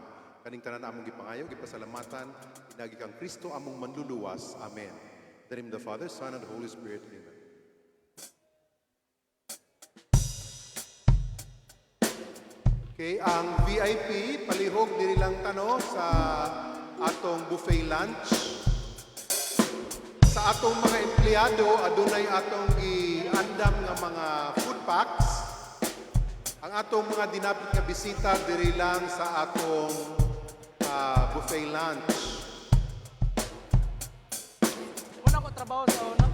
Kaning tanan among gipangayo, gipasalamatan, pinagi kang Kristo among manluluwas. Amen. In the name of the Father, Son, and the Holy Spirit. Amen. Okay, ang VIP, palihog diri lang tano sa atong buffet lunch. Sa atong mga empleyado, adunay atong giandam nga mga food packs. Ang atong mga dinapit nga bisita diri lang sa atong buffet lunch. Una ko trabaho sa una.